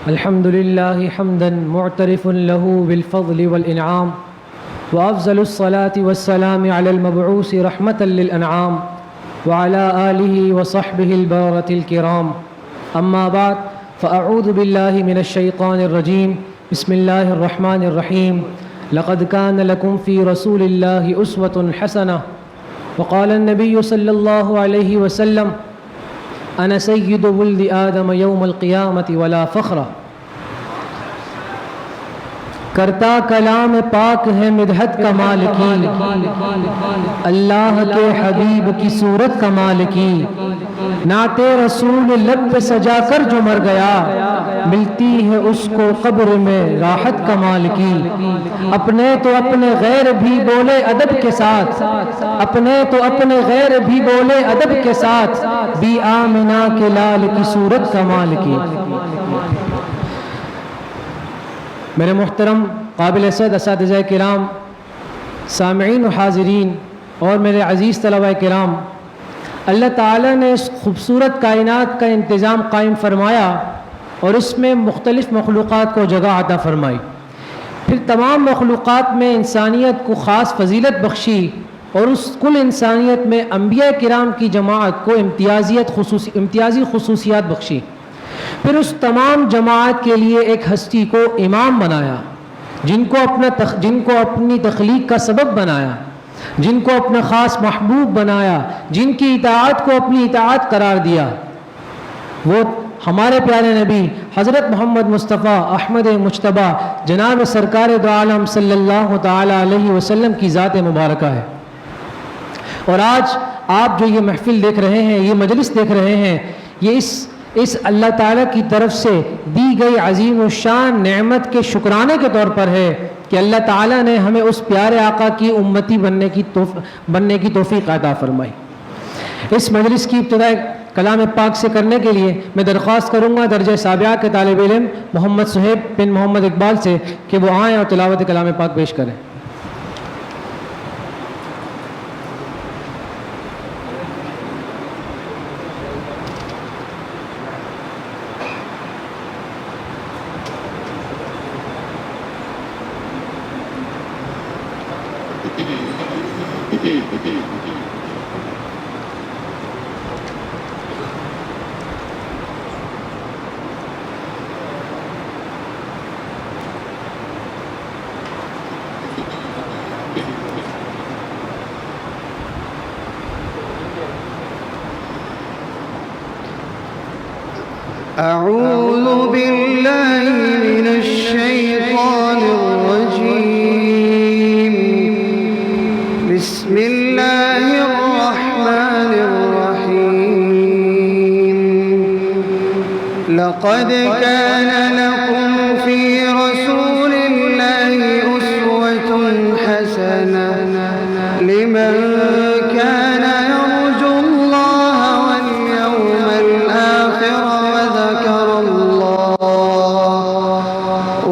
الحمد لله حمدا معترف له بالفضل والإنعام، وأفضل الصلاة والسلام على المبعوث رحمة للأنعام وعلى آله وصحبه البررة الكرام. أما بعد، فأعوذ بالله من الشيطان الرجيم. بسم الله الرحمن الرحيم. لقد كان لكم في رسول الله أسوة حسنة. وقال النبي صلى الله عليه وسلم: أنا سيد ولد آدم يوم القيامة ولا فخر. کرتا کلام پاک ہے مدحت کمال کی، اللہ کے حبیب کی صورت کمال کی. نعت رسول لب پہ سجا کر جو مر گیا، ملتی ہے اس کو قبر میں راحت کمال کی. اپنے تو اپنے غیر بھی بولے ادب کے ساتھ، اپنے تو اپنے غیر بھی بولے ادب کے ساتھ، بی آمنہ کے لال کی صورت کمال کی. میرے محترم قابل عزت اساتذہ کرام، سامعین و حاضرین اور میرے عزیز طلبہ کرام، اللہ تعالیٰ نے اس خوبصورت کائنات کا انتظام قائم فرمایا اور اس میں مختلف مخلوقات کو جگہ عطا فرمائی. پھر تمام مخلوقات میں انسانیت کو خاص فضیلت بخشی اور اس کل انسانیت میں انبیاء کرام کی جماعت کو امتیازی خصوصیات بخشی. پھر اس تمام جماعت کے لیے ایک ہستی کو امام بنایا، جن کو اپنی تخلیق کا سبب بنایا، جن کو اپنا خاص محبوب بنایا، جن کی اطاعت کو اپنی اطاعت قرار دیا. وہ ہمارے پیارے نبی حضرت محمد مصطفیٰ احمد مجتبیٰ جناب سرکار دو عالم صلی اللہ تعالی علیہ وسلم کی ذات مبارکہ ہے. اور آج آپ جو یہ محفل دیکھ رہے ہیں، یہ مجلس دیکھ رہے ہیں، یہ اس اللہ تعالیٰ کی طرف سے دی گئی عظیم الشان نعمت کے شکرانے کے طور پر ہے کہ اللہ تعالیٰ نے ہمیں اس پیارے آقا کی امتی بننے کی توفیق عطا فرمائی. اس مجلس کی ابتدا کلام پاک سے کرنے کے لیے میں درخواست کروں گا درجہ سابعہ کے طالب علم محمد صہیب بن محمد اقبال سے کہ وہ آئیں اور تلاوت کلام پاک پیش کریں. أعوذ بالله من الشيطان الرجيم. بسم الله الرحمن الرحيم. لقد كان لكم في رسول الله أسوة حسنة لمن كان يرجو الله واليوم الآخر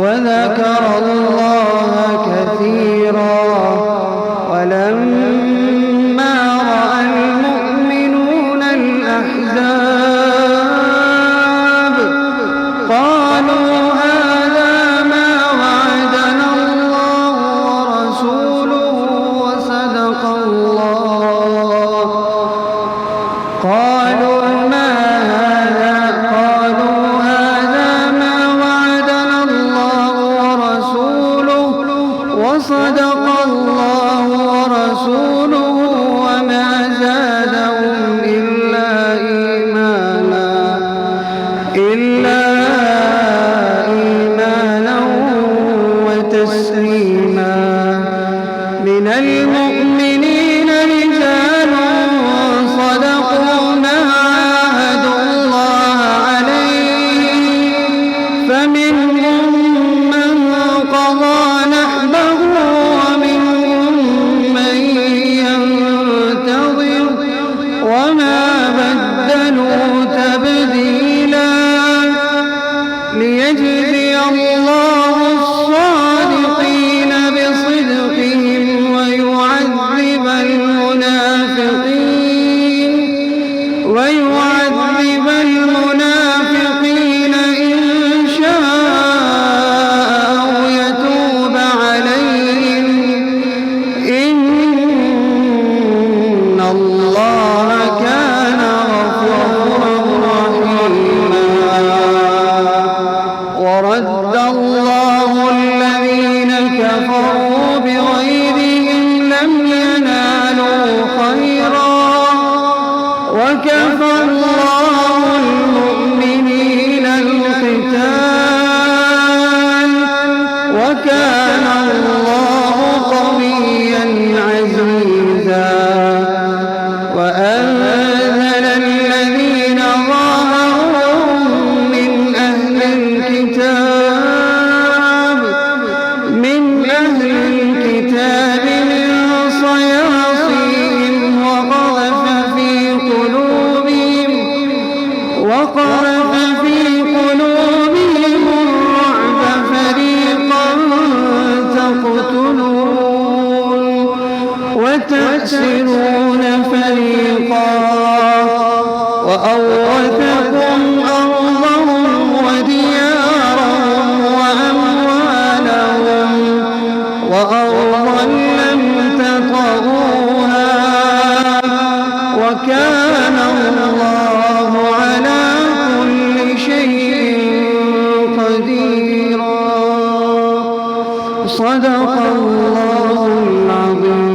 وذكر الله كثيرا. ولما رأى المؤمنون الأحزاب قالوا هذا ما وعدنا الله ورسوله وصدق الله. قالوا ما هذا ما وعدنا الله ورسوله وصدق الله ورسوله وما زادهم إلا إيمانا وتسليما. من المؤمنين رجال صدقوا ما عاهدوا الله عليه، فمنهم من قضى نحبه ومنهم من ينتظر وما بدلوا تبديلا. ليجزي الله الصادقين بصدقهم ويعذب وتأسرون فريقا وأورثكم أرضهم وديارهم وأموالهم وأرضا لم تطئوها وكان الله على كل شيء قديرا. صدق الله العظيم.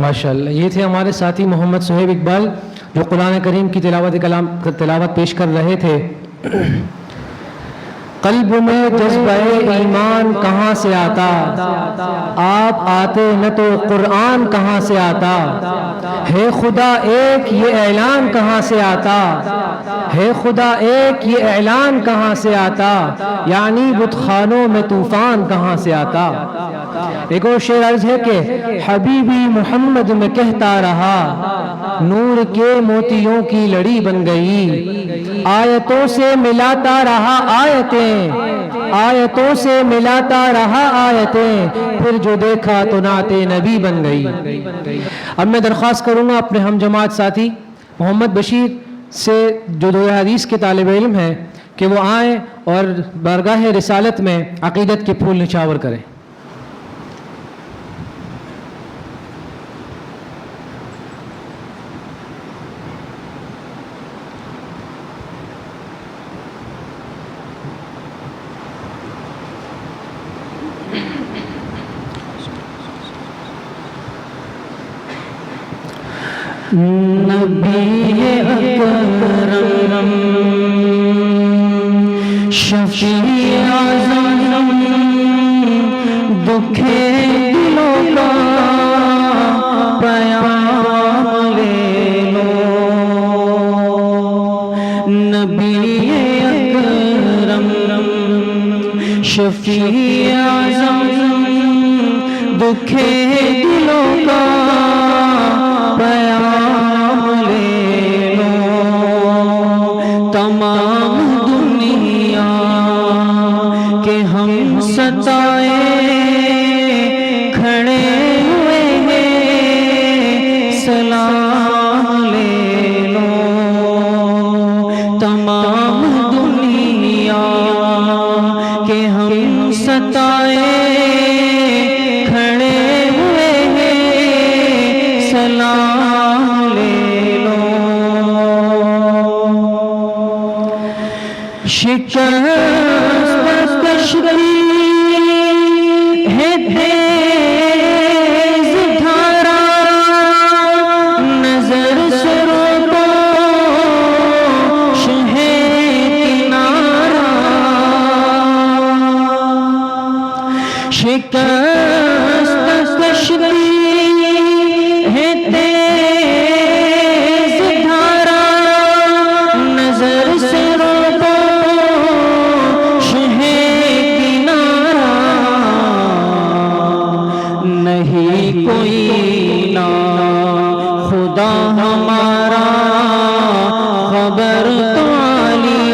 ماشاءاللہ. یہ تھے ہمارے ساتھی محمد صہیب اقبال جو قرآن کریم کی تلاوت پیش کر رہے تھے. قلب میں جذبہ ایمان کہاں سے آتا، آپ آتے نہ تو قرآن کہاں سے آتا، ہے خدا ایک یہ اعلان کہاں سے آتا، ہے خدا ایک یہ اعلان کہاں سے آتا، یعنی بت خانوں میں طوفان کہاں سے آتا. ایک اور شعر عرض ہے کہ حبیبی محمد میں کہتا رہا، نور کے موتیوں کی لڑی بن گئی، آیتوں سے ملاتا رہا آیتیں، آیتوں سے ملاتا رہا آیتیں، پھر جو دیکھا تو نعت نبی بن گئی. اب میں درخواست کروں گا اپنے ہم جماعت ساتھی محمد بشیر سے جو دو حدیث کے طالب علم ہیں کہ وہ آئیں اور بارگاہ رسالت میں عقیدت کے پھول نچھاور کریں. نبی اکرم شفیع اعظم دکھے دلوں کا پیام لے لو. نبی اکرم شفیع اعظم دکھے دلوں کا پیام لے لو. تمام دنیا کے ہم ستائے کھڑے ہوئے ہیں، سلام لے لو. تمام دنیا کے ہم ستائے کھڑے ہوئے ہیں، سلام لے لو. شکست کشتی ہے تیز دھارا، نظر سے روپوش ہے کنارہ. شکست کشتی ہے تیز دھارا، نظر سے روپوش ہے کنارہ. نہیں کوئی نا خدا ہمارا، خبر تو عالی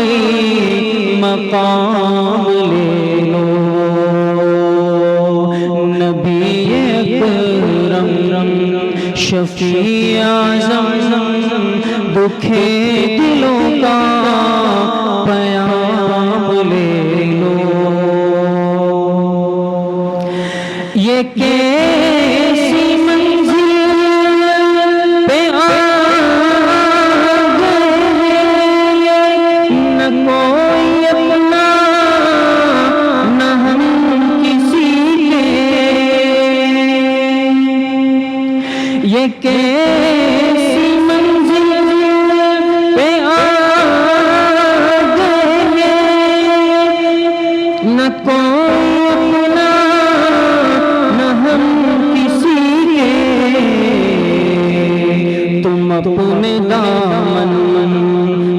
مقام لے لو. نبی اکرم شفیع اعظم دکھے دلوں کا پیام لے لو. یہ کیسی منزل پہ آ گئے، نہ کوئی اپنا نہ ہم کسی کے. یہ کیسی منزل پہ آ گئے، نہ کوئی اپنا نہ ہم کسی کے. تم اپنے دامن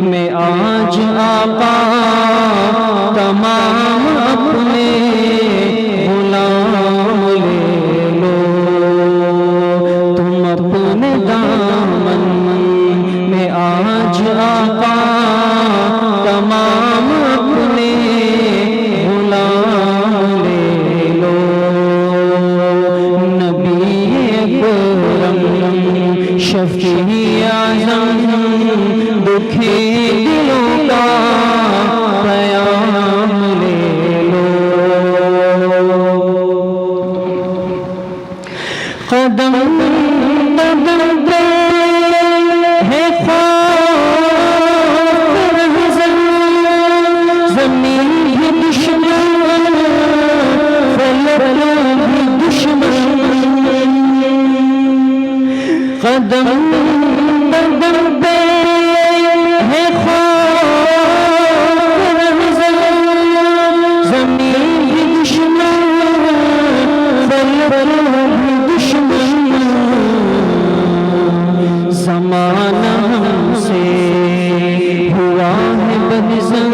میں آج آقا تمام اپنے غلام لے لو. تم اپنے دامن میں آج آقا تمام اپنے غلام قدم قدم پہ ہے خوف رہزن، زمین بھی دشمن فلک بھی دشمن، قدم قدم پہ ہے خوف رہزن، زمین بھی دشمن فلک بھی دشمن، زمانہ ہم سے ہوا ہے بدظن،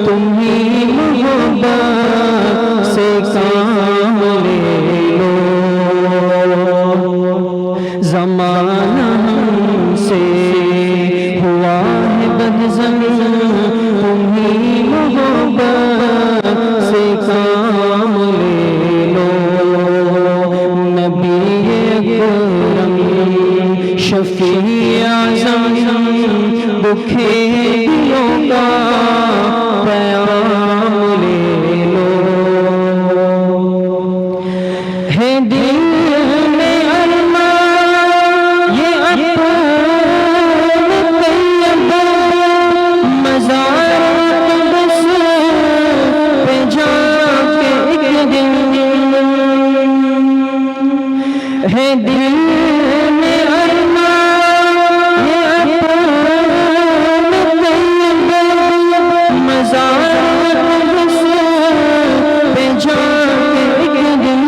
تم ہی محبت سے کام لے لو، زمانہ ہم سے ہوا ہے بدظن، تم ہی محبت سے کام لے لو، نبی اکرم شفیع اعظم دکھے دلوں کا پیام لے لو، ہے دل میں ارمان یہ اپنے طیب مزار اقدس پہ جا کے ایک دن، ہے دل میں ارمان یہ اپنے طیب مزار اقدس پہ جا کے ایک دن،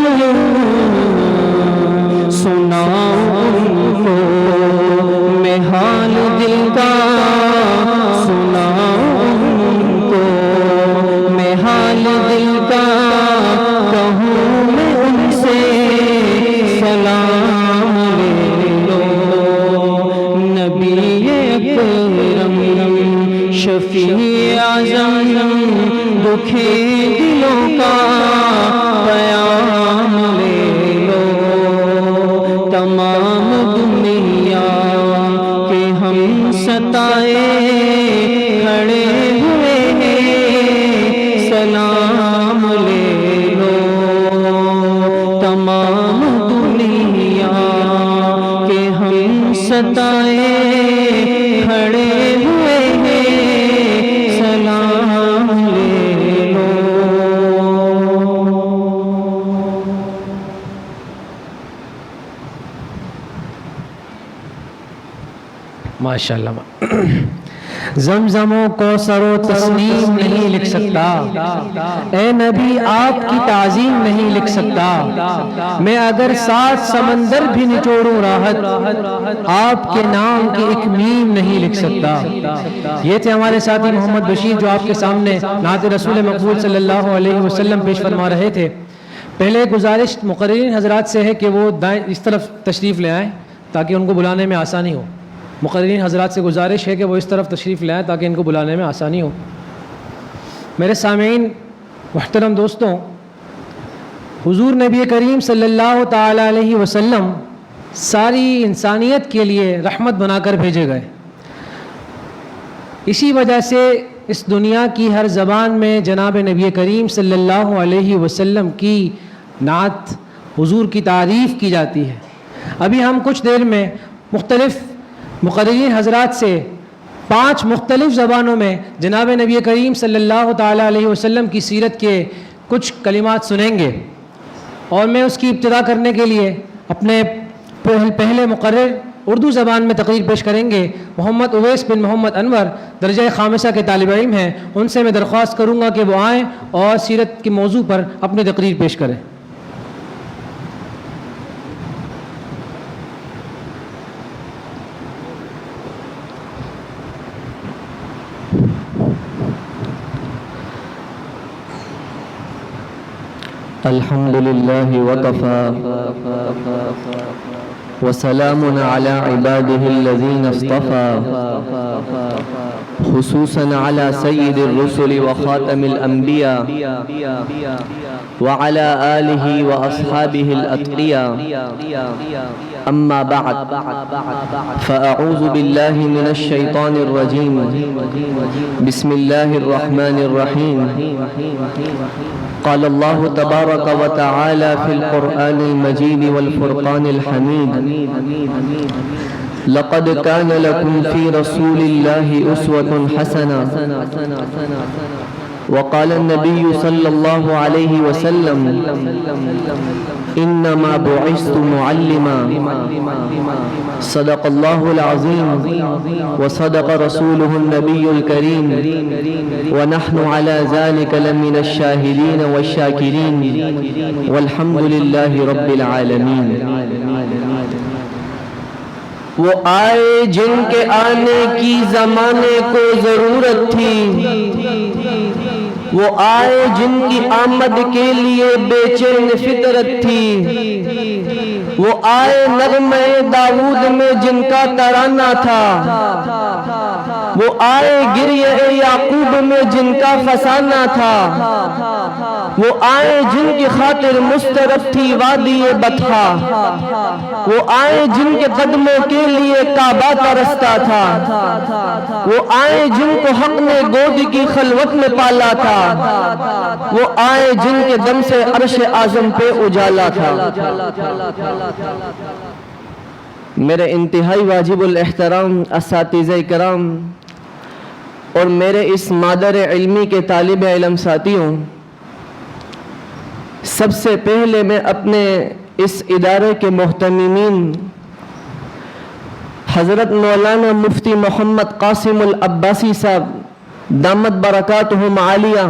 سناؤں ان کو میں حال دل کا، سناؤں ان کو میں حال دل کا، کہوں میں ان سے سلام لے لو، نبی اکرم شفیع اعظم دکھے دلوں کا پیام لے لو، تمام دنیا کے ہم ستائے کھڑے ہوئے ہیں، سلام لے لو، تمام دنیا کے ہم ستائے کھڑے ہوئے ہیں، سلام لے لو۔ ماشاءاللہ۔ زمزم و کوثر و تسنیم نہیں لکھ سکتا، اے نبی آپ کی تعظیم نہیں لکھ سکتا، میں اگر 7 سمندر بھی نچوڑوں راحت، آپ کے نام کی ایک میم نہیں لکھ سکتا۔ یہ تھے ہمارے ساتھی محمد بشیر جو آپ کے سامنے نعت رسول مقبول صلی اللہ علیہ وسلم پیش فرما رہے تھے۔ پہلے گزارش مقررین حضرات سے ہے کہ وہ دائیں اس طرف تشریف لے آئیں تاکہ ان کو بلانے میں آسانی ہو۔ مقررین حضرات سے گزارش ہے کہ وہ اس طرف تشریف لائیں تاکہ ان کو بلانے میں آسانی ہو۔ میرے سامعین محترم دوستوں، حضور نبی کریم صلی اللہ تعالی علیہ وسلم ساری انسانیت کے لیے رحمت بنا کر بھیجے گئے، اسی وجہ سے اس دنیا کی ہر زبان میں جناب نبی کریم صلی اللہ علیہ وسلم کی نعت حضور کی تعریف کی جاتی ہے۔ ابھی ہم کچھ دیر میں مختلف مقررین حضرات سے 5 مختلف زبانوں میں جناب نبی کریم صلی اللہ تعالی علیہ وسلم کی سیرت کے کچھ کلمات سنیں گے، اور میں اس کی ابتدا کرنے کے لیے اپنے پہلے مقرر اردو زبان میں تقریر پیش کریں گے محمد اویس بن محمد انور، درجہ خامسہ کے طالب علم ہیں۔ ان سے میں درخواست کروں گا کہ وہ آئیں اور سیرت کے موضوع پر اپنی تقریر پیش کریں۔ الحمد لله وكفى وسلام على عباده الذين اصطفى، خصوصا على سيد الرسل وخاتم الأنبياء وعلى آله وأصحابه الأتقياء أما بعد فأعوذ بالله من الشيطان الرجيم بسم الله الرحمن الرحيم قال الله تبارك وتعالى في القرآن المجيد والفرقان الحميد لقد كان لكم في رسول الله أسوة حسنة وقال النبي صلى الله عليه وسلم إنما بعثت معلما صدق الله العظيم وصدق رسوله النبي الكريم ونحن على ذلك لمن الشاهدين والشاكرين والحمد لله رب العالمين. وہ آئے جن کے آنے کی زمانے کو ضرورت تھی، وہ آئے جن کی آمد کے لیے بے چین فطرت تھی، وہ آئے نغمہ داؤد میں جن کا ترانہ تھا، وہ آئے گریہ یعقوب میں جن کا فسانہ تھا، وہ آئے جن کی خاطر مسترب تھی وادی بطحا، وہ آئے جن کے قدموں کے لیے کعبہ کا رستہ تھا، وہ آئے جن کو حق نے گود کی خلوت میں پالا تھا، وہ آئے جن کے دم سے عرش اعظم پہ اجالا تھا. میرے انتہائی واجب الاحترام اساتذہ کرام اور میرے اس مادر علمی کے طالب علم ساتھیوں، سب سے پہلے میں اپنے اس ادارے کے محتممین حضرت مولانا مفتی محمد قاسم العباسی صاحب دامت برکاتہم عالیہ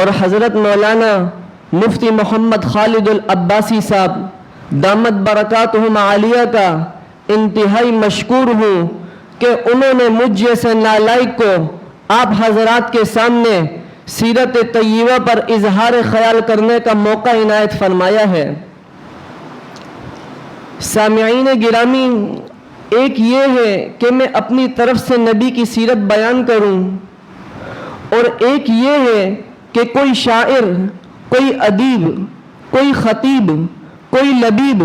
اور حضرت مولانا مفتی محمد خالد العباسی صاحب دامت برکاتہم عالیہ کا انتہائی مشکور ہوں کہ انہوں نے مجھ جیسے نالائق کو آپ حضرات کے سامنے سیرت طیبہ پر اظہار خیال کرنے کا موقع عنایت فرمایا ہے. سامعین گرامی، ایک یہ ہے کہ میں اپنی طرف سے نبی کی سیرت بیان کروں، اور ایک یہ ہے کہ کوئی شاعر، کوئی ادیب، کوئی خطیب، کوئی لبیب،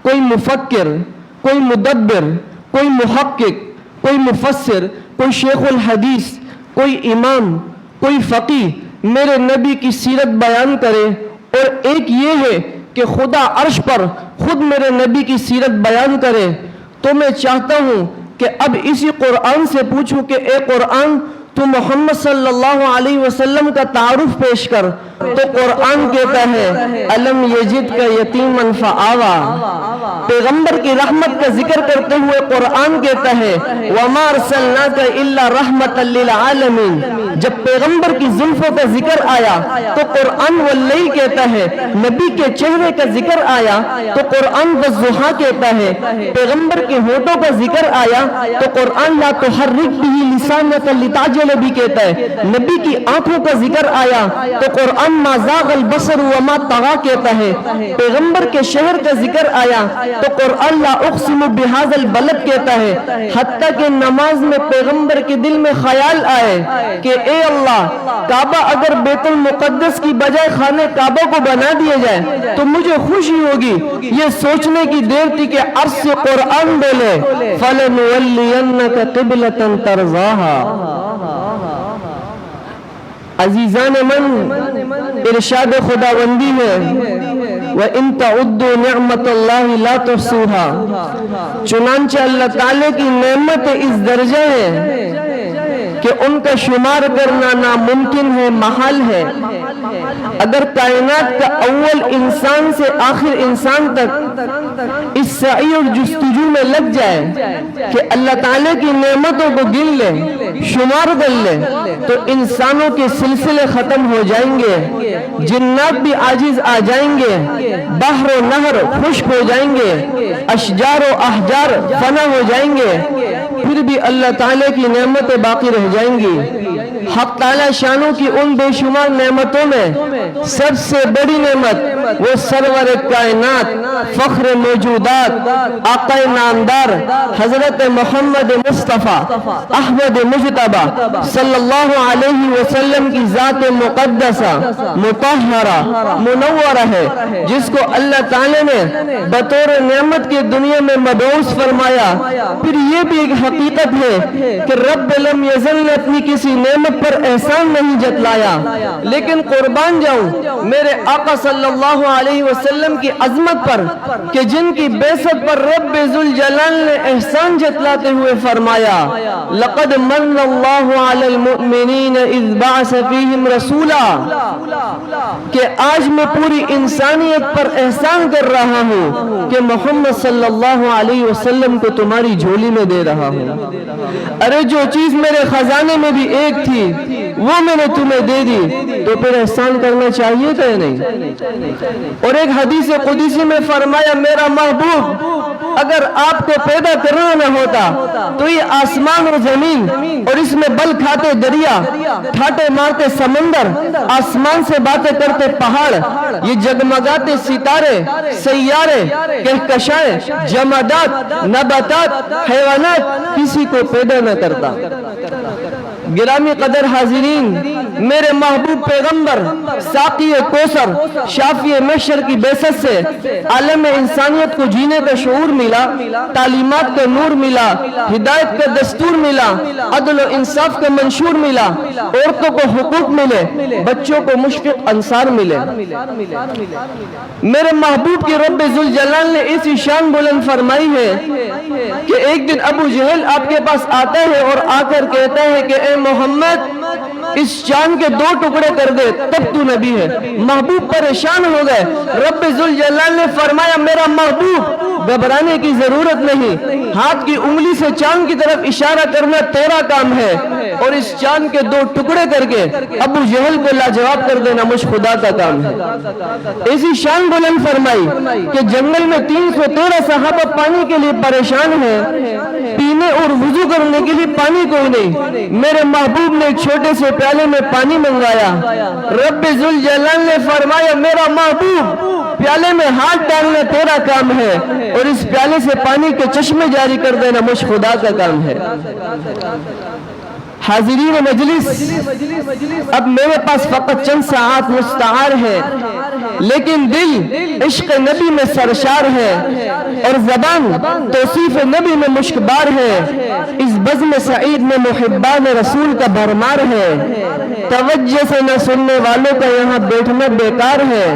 کوئی مفکر، کوئی مدبر، کوئی محقق، کوئی مفسر، کوئی شیخ الحدیث، کوئی امام، کوئی فقیہ میرے نبی کی سیرت بیان کرے، اور ایک یہ ہے کہ خدا عرش پر خود میرے نبی کی سیرت بیان کرے. تو میں چاہتا ہوں کہ اب اسی قرآن سے پوچھوں کہ اے قرآن، تو محمد صلی اللہ علیہ وسلم کا تعارف پیش کر. تو قرآن کہتا ہے الم یجدک یتیما فآویٰ. پیغمبر کی رحمت کا ذکر کرتے ہوئے قرآن کہتا ہے وما ارسلناک الا رحمتا للعالمین. جب پیغمبر کی زلفوں کا ذکر آیا تو قرآن واللیل کہتا ہے. نبی کے چہرے کا ذکر آیا تو قرآن والضحیٰ کہتا ہے. پیغمبر کے ہونٹوں کا ذکر آیا تو قرآن لا تحرک بہ لسانک لتعجل بہ کہتا ہے. نبی کی آنکھوں کا ذکر آیا تو قرآن ما زاغ البصر وما طغى کہتا ہے. پیغمبر کے شہر کا ذکر آیا تو قرآن لا اقسم بہذا البلد کہتا ہے. حتیٰ کہ نماز میں پیغمبر کے دل میں خیال آئے کہ اے اللہ، کعبہ اگر بیت المقدس کی بجائے خانہ کعبہ کو بنا دیا جائے تو مجھے خوشی ہوگی. یہ سوچنے کی دیر تھی کہ عرش سے قرآن بولے فَلَنُوَلِّيَنَّكَ قِبْلَةً تَرْضَاهَا. عزیزان من، ارشاد خداوندی ہے وَإِن تَعُدُّوا نِعْمَةَ اللَّهِ لَا تُحْصُوهَا. چنانچہ اللہ تعالی کی نعمت اس درجے ہے کہ ان کا شمار کرنا ناممکن ہے، محال ہے. اگر کائنات کا اول انسان سے آخر انسان تک اس سعی اور جستجو میں لگ جائے کہ اللہ تعالیٰ کی نعمتوں کو گن لے، شمار کر لے، تو انسانوں کے سلسلے ختم ہو جائیں گے، جنات بھی عاجز آ جائیں گے، بحر و نہر خشک ہو جائیں گے، اشجار و احجار فنا ہو جائیں گے، پھر بھی اللہ تعالیٰ کی نعمتیں باقی رہ جائیں گی. حق تعالی شانوں کی ان بے شمار نعمتوں میں سب سے بڑی نعمت وہ سرور کائنات فخر موجودات آقا نامدار حضرت محمد مصطفیٰ احمد مجتبی صلی اللہ علیہ وسلم کی ذات مقدسہ مطہرہ منورہ ہے، جس کو اللہ تعالی نے بطور نعمت کی دنیا میں مبعوث فرمایا۔ پھر یہ بھی ایک حقیقت ہے کہ رب لم یزل نے اپنی کسی نعمت پر احسان نہیں جتلایا، لیکن قربان جاؤں میرے آقا صلی اللہ علیہ وسلم کی عظمت پر کہ جن کی بعثت پر رب ذوالجلال نے احسان جتلاتے ہوئے فرمایا لقد من اللہ علی المؤمنین اذ بعث فیہم رسولا، کہ آج میں پوری انسانیت پر احسان کر رہا ہوں کہ محمد صلی اللہ علیہ وسلم کو تمہاری جھولی میں دے رہا ہوں۔ ارے جو چیز میرے خزانے میں بھی ایک تھی وہ میں نے تمہیں دے دی، تو پھر احسان کرنا چاہیے کہ نہیں؟ اور ایک حدیث قدسی میں فرمایا میرا محبوب اگر آپ کو پیدا کرنا نہ ہوتا تو یہ آسمان اور زمین اور اس میں بل کھاتے دریا، ٹھاٹے مارتے سمندر، آسمان سے باتیں کرتے پہاڑ، یہ جگمگاتے ستارے، سیارے، کہکشائیں، جمادات، نباتات، حیوانات کسی کو پیدا نہ کرتا۔ گرامی قدر حاضرین، میرے محبوب پیغمبر ساقی کوثر شافی محشر کی بعثت سے عالم انسانیت کو جینے کا شعور ملا، تعلیمات کا نور ملا، ہدایت کا دستور ملا، عدل و انصاف کا منشور ملا، عورتوں کو حقوق ملے، بچوں کو مشفق انصار ملے۔ میرے محبوب کی رب ذوالجلال نے ایسی شان بلند فرمائی ہے کہ ایک دن ابو جہل آپ کے پاس آتا ہے اور آ کر کہتا ہے کہ اے محمد اس چاند کے 2 ٹکڑے کر دے تب تو نبی ہے۔ محبوب پریشان ہو گئے، رب ذوالجلال نے فرمایا میرا محبوب گھبرانے کی ضرورت نہیں، ہاتھ کی انگلی سے چاند کی طرف اشارہ کرنا تیرا کام ہے، اور اس چاند کے 2 ٹکڑے کر کے ابو جہل کو لاجواب کر دینا مجھ خدا کا کام ہے۔ ایسی شان بلند فرمائی کہ جنگل میں 313 صحابہ پانی کے لیے پریشان ہیں، پینے اور وضو کرنے کے لیے پانی کوئی نہیں، میرے محبوب نے ایک چھوٹے سے پیالے میں پانی منگوایا، رب ذوالجلال نے فرمایا میرا محبوب پیالے میں ہاتھ ڈالنا تیرا کام ہے، اور اس پیالے سے پانی کے چشمے جاری کر دینا مجھ خدا کا کام ہے۔ حاضرین مجلس، اب میرے پاس فقط چند ساعات مستعار ہے، لیکن دل عشق نبی میں سرشار ہے اور زبان توصیف نبی میں مشکبار ہے، اس بزم سعید میں محبان رسول کا بھرمار ہے، توجہ سے نہ سننے والوں کا یہاں بیٹھنا بیکار ہے،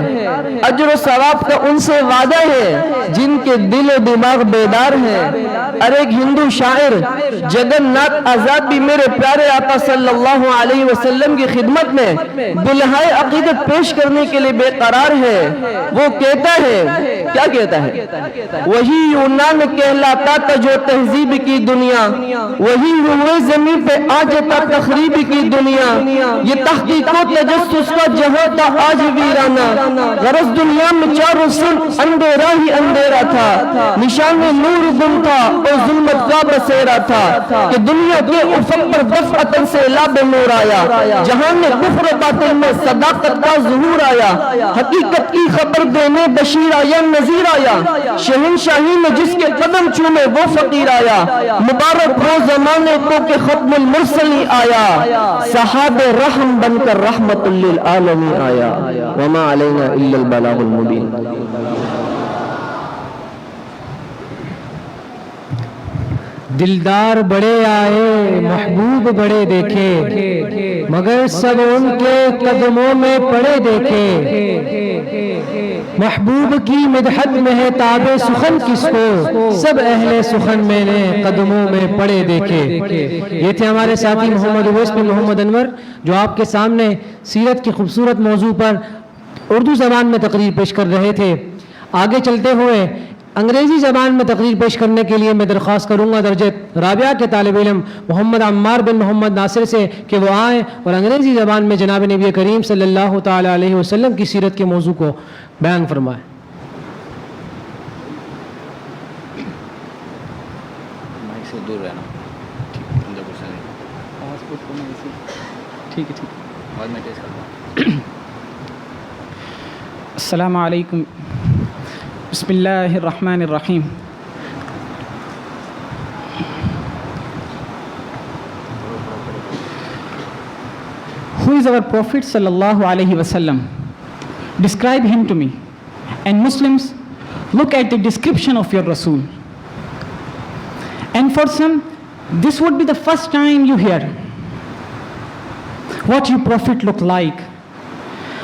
اجر و ثواب کا ان سے وعدہ ہے جن کے دل و دماغ بیدار ہیں۔ اور ایک ہندو شاعر جگن ناتھ آزاد بھی میرے پیارے آقا صلی اللہ علیہ وسلم کی خدمت میں بلہائے عقیدت پیش کرنے کے لیے بے قرار ہے۔ وہ کہتا ہے، کیا کہتا ہے؟ وہی یونان کہلاتا تھا جو تہذیب کی دنیا، وہی ہوئے زمین پہ آج تھا تخریب کی دنیا، یہ تحقیق و تجسس کا جہاں تھا آج ویرانہ، غرض دنیا میں چاروں سن اندھیرا ہی اندھیرا تھا، نشان نور گم تھا اور ظلمت کا بسیرا تھا، کہ دنیا کے افق پر دفعتاً سے لاب نور آیا، جہان میں کفر و باطل میں صداقت کا ظہور آیا، حقیقت کی خبر دینے بشیر آیا نذیر آیا، شہنشاہی میں جس کے قدم چومے وہ فقیر آیا، مبارک ہو زمانے کو کہ ختم المرسلی آیا، صحاب رحم بن کر رحمت للعالمین آیا، وما علینا الا البلاغ المبین۔ دلدار بڑے آئے محبوب بڑے دیکھے، مگر سب ان کے قدموں میں پڑے دیکھے، محبوب کی مدحت میں ہے تاب سخن کس کو، سب اہل سخن میں نے قدموں میں پڑے دیکھے۔ یہ تھے ہمارے ساتھی محمد اویس بن محمد انور، جو آپ کے سامنے سیرت کی خوبصورت موضوع پر اردو زبان میں تقریر پیش کر رہے تھے۔ آگے چلتے ہوئے انگریزی زبان میں تقریر پیش کرنے کے لیے میں درخواست کروں گا درجہ رابعہ کے طالب علم محمد عمار بن محمد ناصر سے کہ وہ آئیں اور انگریزی زبان میں جناب نبی کریم صلی اللہ تعالی علیہ وسلم کی سیرت کے موضوع کو بیان فرمائیں۔ مائک سے دور رہنا، ٹھیک ہے بعد میں ٹیسٹ کرتا ہوں. السلام علیکم. بسم اللہ الرحمن الرحیم. Who is our Prophet sallallahu alaihi wasallam? Describe him to me. And Muslims, look at the description of your Rasul. And for some, this would be the first time you hear what your Prophet looked like.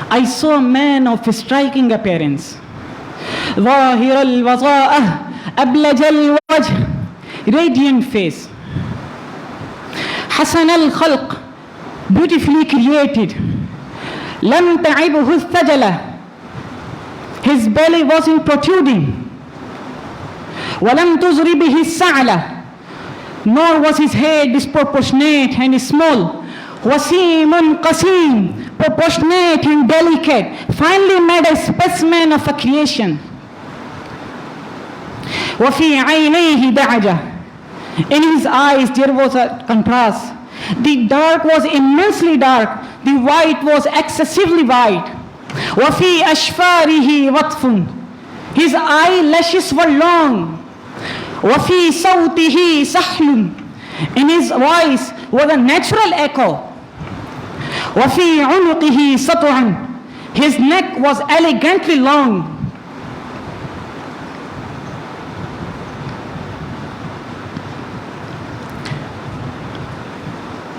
I saw a man of striking appearance. ظاهر الوضاءة أبلج الوجه, radiant face. حسن الخلق, beautifully created. لم تعبه الثجلة, his belly wasn't protruding. ولم تزر به السعلة, nor was his head disproportionate and small. Waseem قسيم, proportionate and delicate, finely made a specimen of a creation. وفي عينيه دعجة, in his eyes there was a contrast. The dark was immensely dark, the white was excessively white. وفي أشفاره وطف, his eyelashes were long. وفي صوته سحل, in his voice was a natural echo. وفي عنقه سطع, his neck was elegantly long.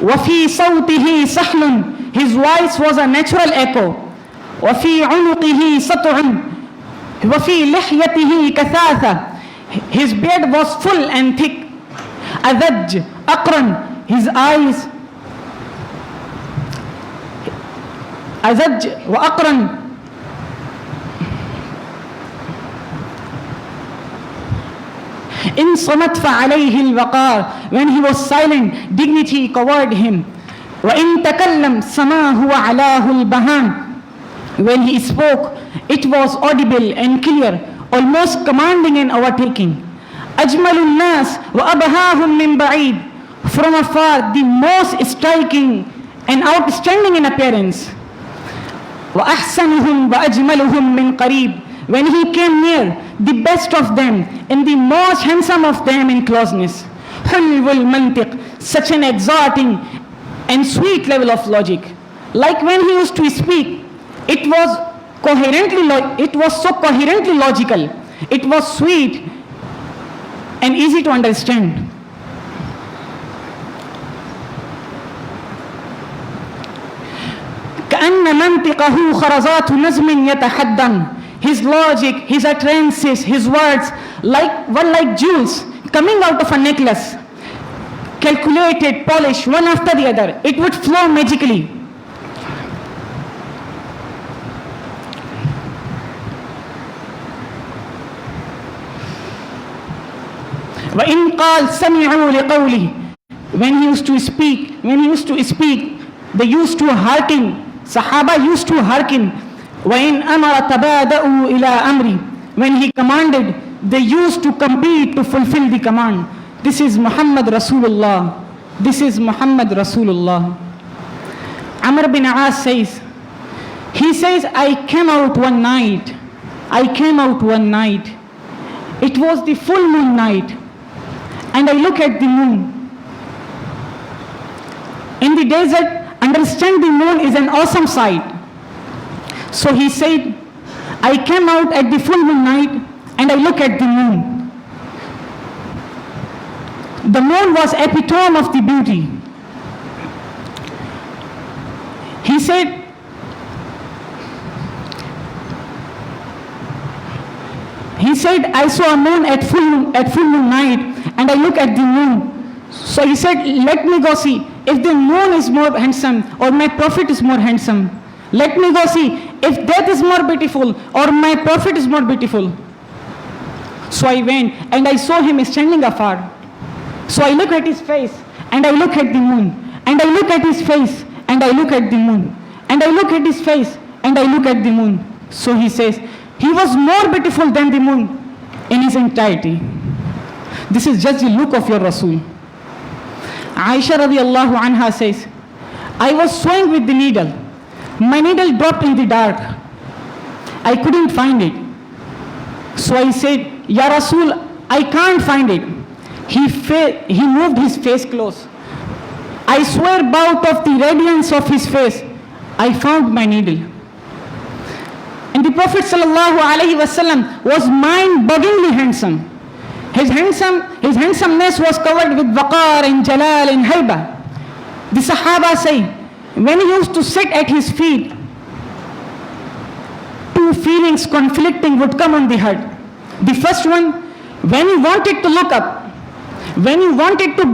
وفي صوته سحل, his voice was a natural echo. وفي عنقه سطع, وفي لحيته كثاثة, his beard was full and thick. أذج أقرن, his eyes أزج وأقرن. إن صمت فعليه الوقار, when he was silent, dignity covered him. وإن تكلم سماه وعلاه البهان, when he spoke, it was audible and clear, almost commanding and overtaking. أجمل الناس وأبهاهم من بعيد, from afar the most striking and outstanding in appearance. وأحسنهم وأجملهم من قريب, when he came near, the best of them and the most handsome of them in closeness. حلو المنطق, such an exalting and sweet level of logic. Like when he used to speak, it was so coherently logical. It was sweet and easy to understand. كأن منطقه خرزات نظم يتحدن, his logic, his utterances, his words were like jewels coming out of a necklace, calculated, polished, one after the other. It would flow magically. وَإِنْ قَالْ سَمِعُوا لِقَوْلِهِ, when he used to speak, they used to hearken. Sahaba used to hearken. وَإِنْ أَمَرَ تَبَادَأُوا إِلَىٰ أَمْرِ, when he commanded, they used to compete to fulfill the command. This is Muhammad Rasulullah. This is Muhammad Rasulullah. Amr bin Aas says, he says, I came out one night. It was the full moon night, and I look at the moon. In the desert, understand the moon is an awesome sight. So he said, I came out at the full moon night and I look at the moon. The moon was epitome of the beauty. He said, I saw a moon at full moon night and I look at the moon. So he said, let me go see if the moon is more handsome or my Prophet is more handsome. Let me go see if death is more beautiful or my Prophet is more beautiful. So I went and I saw him standing afar. So I look at his face and I look at the moon, and I look at his face and I look at the moon, and I look at his face and I look at the moon. So he says, he was more beautiful than the moon in his entirety. This is just the look of your Rasul. Aisha radiallahu anha says, I was sewing with the needle. My needle dropped in the dark. I couldn't find it. So I said, Ya Rasul, I can't find it. He moved his face close. I swear out of the radiance of his face, I found my needle. And the Prophet ﷺ was mind-bogglingly handsome. His handsomeness was covered with waqar and jalal and haiba. The Sahaba say, when he used to sit at his feet, two feelings conflicting would come on the heart. The first one, when he wanted to look up, when he wanted to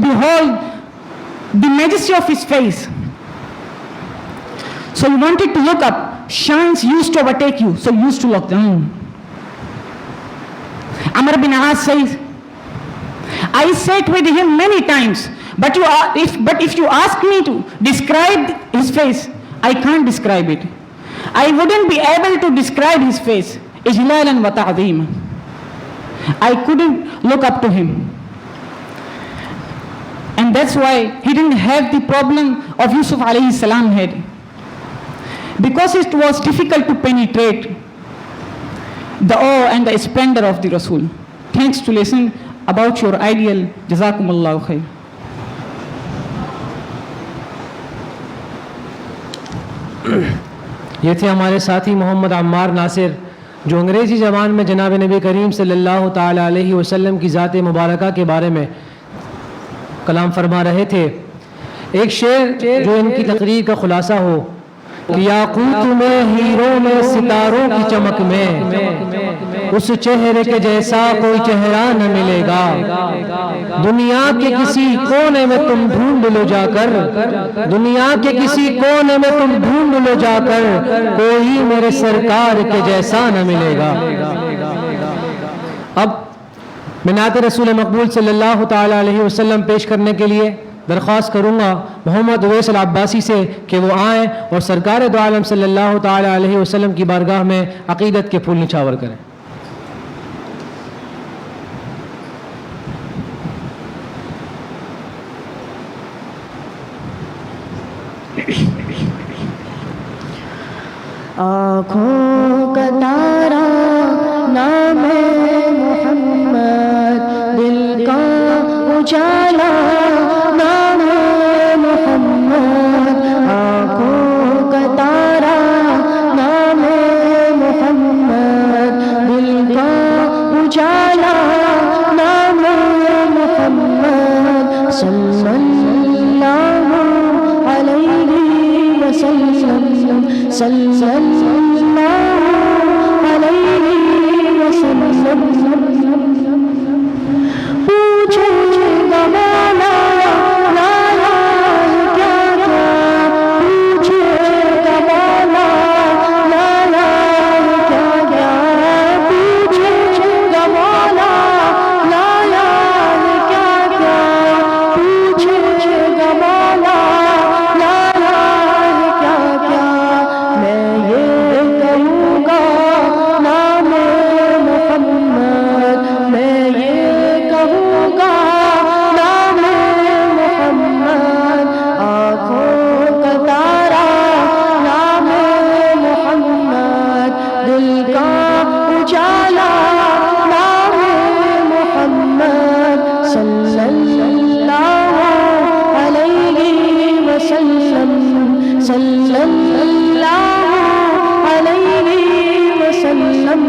behold the majesty of his face. So he wanted to look up. Shines used to overtake you, so you used to look down. Amr bin As says, I sat with him many times, but if you ask me to describe his face, I can't describe it. I wouldn't be able to describe his face. Ijlalan wa ta'zeeman. I couldn't look up to him. And that's why he didn't have the problem of Yusuf alayhi salam had. Because it was difficult to penetrate the awe and the splendor of the Rasul. Thanks to listen about your ideal. Jazakumullahu khair. یہ تھے ہمارے ساتھی محمد عمار ناصر جو انگریزی زبان میں جناب نبی کریم صلی اللہ تعالیٰ علیہ وسلم کی ذات مبارکہ کے بارے میں کلام فرما رہے تھے. ایک شعر جو ان کی تقریر کا خلاصہ ہو کہ یاقوت میں ہیروں میں ستاروں کی چمک میں اس چہرے کے جیسا کوئی چہرہ نہ ملے گا. دنیا کے کسی کونے میں تم ڈھونڈ لو جا کر, دنیا کے کسی کونے میں تم ڈھونڈ لو جا کر, کوئی میرے سرکار کے جیسا نہ ملے گا. اب میں نعت رسول مقبول صلی اللہ تعالیٰ علیہ وسلم پیش کرنے کے لیے درخواست کروں گا محمد اویس العباسی سے کہ وہ آئیں اور سرکار دو عالم صلی اللہ تعالیٰ علیہ وسلم کی بارگاہ میں عقیدت کے پھول نچھاور کریں. آنکھوں کا تارا نام محمد, دل کا اجالا نام محمد. آنکھوں کا تارا نام محمد, دل کا اجالا نام محمد. صلی اللہ علیہ وسلم, صلی اللہ علیہ وسلم. پوچھے گا مولا لایا کیا کیا, پوچھے گا مولا لایا کیا کیا, پوچھے گا مولا لایا کیا کیا, پوچھے گا مولا لایا کیا کیا. میں یہ کہوں گا نام محمد, میں یہ کہوں گا نام محمد. آنکھوں کا تارا نام محمد, دل کا اجالا نام محمد. صلی اللہ علیہ وسلم, صلی اللہ علیہ وسلم.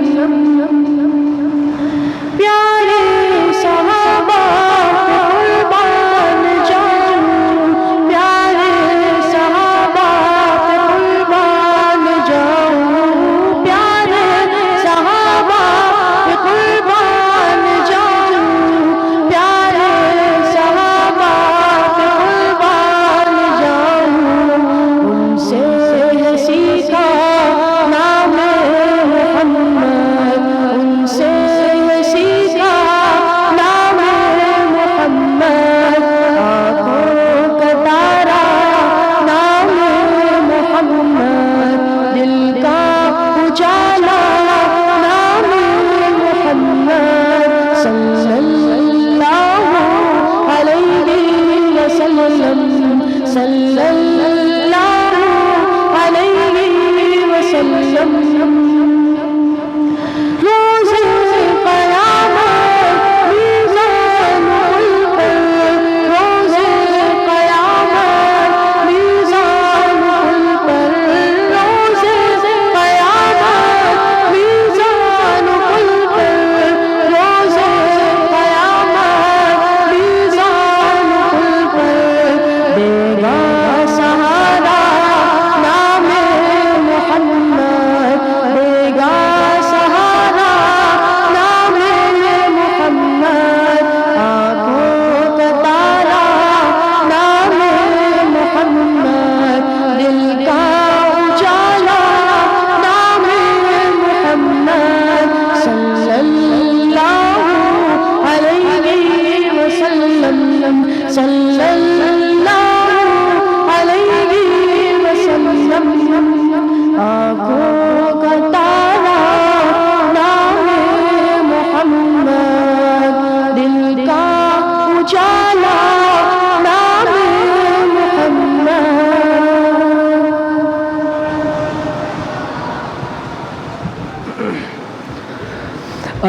پیارے صحابہ پہ قربان جاؤں, پیارے صحابہ پہ قربان جاؤں, پیارے صحابہ پہ قربان جاؤں, پیارے صحابہ پہ قربان جاؤں. ان سے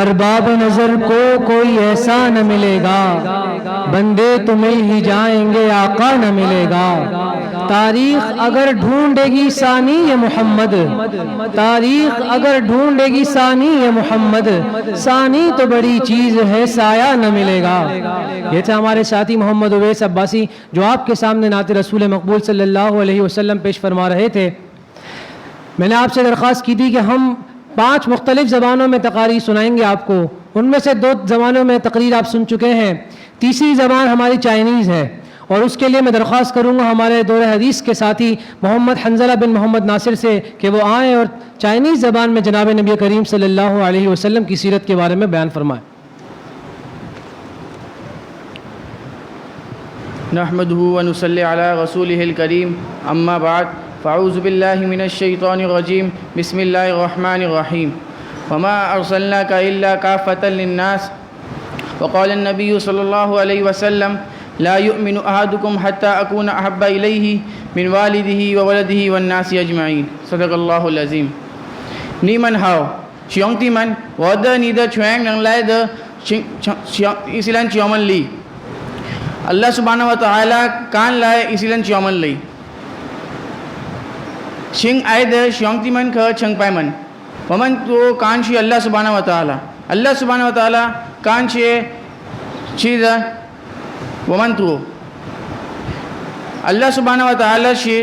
ارباب نظر کو کوئی ایسا نہ ملے گا، بندے تو مل ہی جائیں گے آقا نہ ملے گا۔ تاریخ اگر ڈھونڈے گی ثانی یہ محمد، تاریخ اگر ڈھونڈے گی ثانی یہ محمد، ثانی تو بڑی چیز ہے سایہ نہ ملے گا۔ یہ تھے ہمارے ساتھی محمد اویس عباسی جو آپ کے سامنے نعت رسول مقبول صلی اللہ علیہ وسلم پیش فرما رہے تھے۔ میں نے آپ سے درخواست کی تھی کہ ہم 5 مختلف زبانوں میں تقاریر سنائیں گے آپ کو، ان میں سے 2 زبانوں میں تقریر آپ سن چکے ہیں، تیسری زبان ہماری چائنیز ہے، اور اس کے لیے میں درخواست کروں گا ہمارے دور حدیث کے ساتھی محمد حنظلہ بن محمد ناصر سے کہ وہ آئیں اور چائنیز زبان میں جناب نبی کریم صلی اللہ علیہ وسلم کی سیرت کے بارے میں بیان فرمائیں۔ نحمده ونصلي على رسوله الكريم اما بعد فاعوذ بالله من الشيطان الرجيم بسم الله الرحمن الرحيم وما ارسلناك الا كافة للناس وقال النبي صلى الله عليه وسلم لا يؤمن احدكم حتى اكون احب اليه من والده وولده والناس اجمعين صدق الله العظيم niemand hau chiong ti man wada ni da chuang nang lai da isilan chioman li اللہ سبحانہ و تعالی کان لائے اسیلن چیومن لئی شنگ آئے دے شیونگ تی من کھا چھنگ پائے من ومن تو کان شی اللہ سبحانہ و تعالی، اللہ سبحانہ و تعالی کان شی چیز ومن تو اللہ سبحانہ و تعالی شی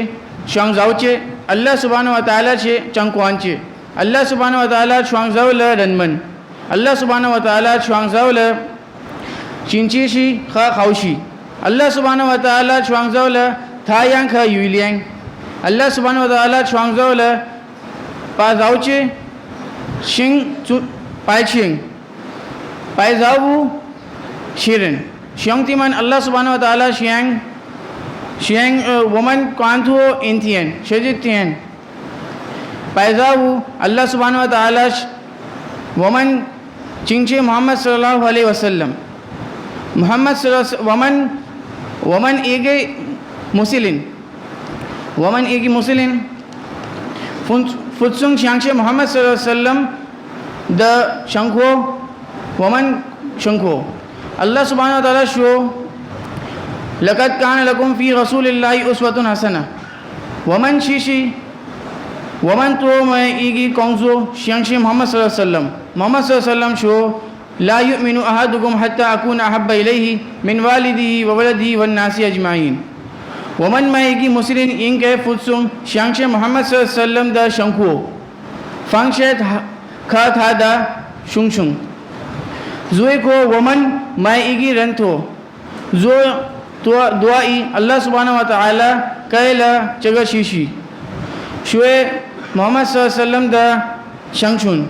شیونگ زاو چے، اللہ سبحانہ و تعالی شی چنگ کوان چے، اللہ سبحانہ و تعالی شیونگ زاو لے رنمن، اللہ سبحانہ و تعالی شیونگ زاو لے چینچی شی خا خوشی، اللہ سبحانہ و تعالی چوانگزو لے تھایاں کھا یویلیاں، اللہ سبحانہ و تعالی چوانگزو لے پازاوچے شنگ پائچنگ پائزاو شیرن شیونگ تیمان اللہ سبحانہ و تعالی شیانگ ومن کوانتو انتین شجد تین پائزاو اللہ سبحانہ و تعالی ومن چنچے محمد صلی اللہ علیہ وسلم محمد صلی اللہ علیہ وسلم ومن ایگے مسلم ومن ایگی مسلم فتسنگ شانچے محمد صلی اللہ علیہ وسلم دا شنکھو ومن شنکھو اللہ سبحانہ و تعالی شو لقد کان لکم فی رسول اللہ اسوۃ حسنہ ومن شیشی ومن تو میں ایگی کونزو شانچے محمد صلی اللہ علیہ وسلم محمد صلی اللہ علیہ وسلم شو لا يؤمن أحدكم حتى أكون أحب إليه من والده وولده والناس أجمعين ومن ما يجي مسلم إنك فتسون شانش محمد صلى الله عليه وسلم دا شنكو فانشت خات هذا شون شون زوي کو ومن ما يجي رنتو زو دعائي الله سبحانه وتعالى كيلا چگا شيشي شوي محمد صلى الله عليه وسلم دا شنشون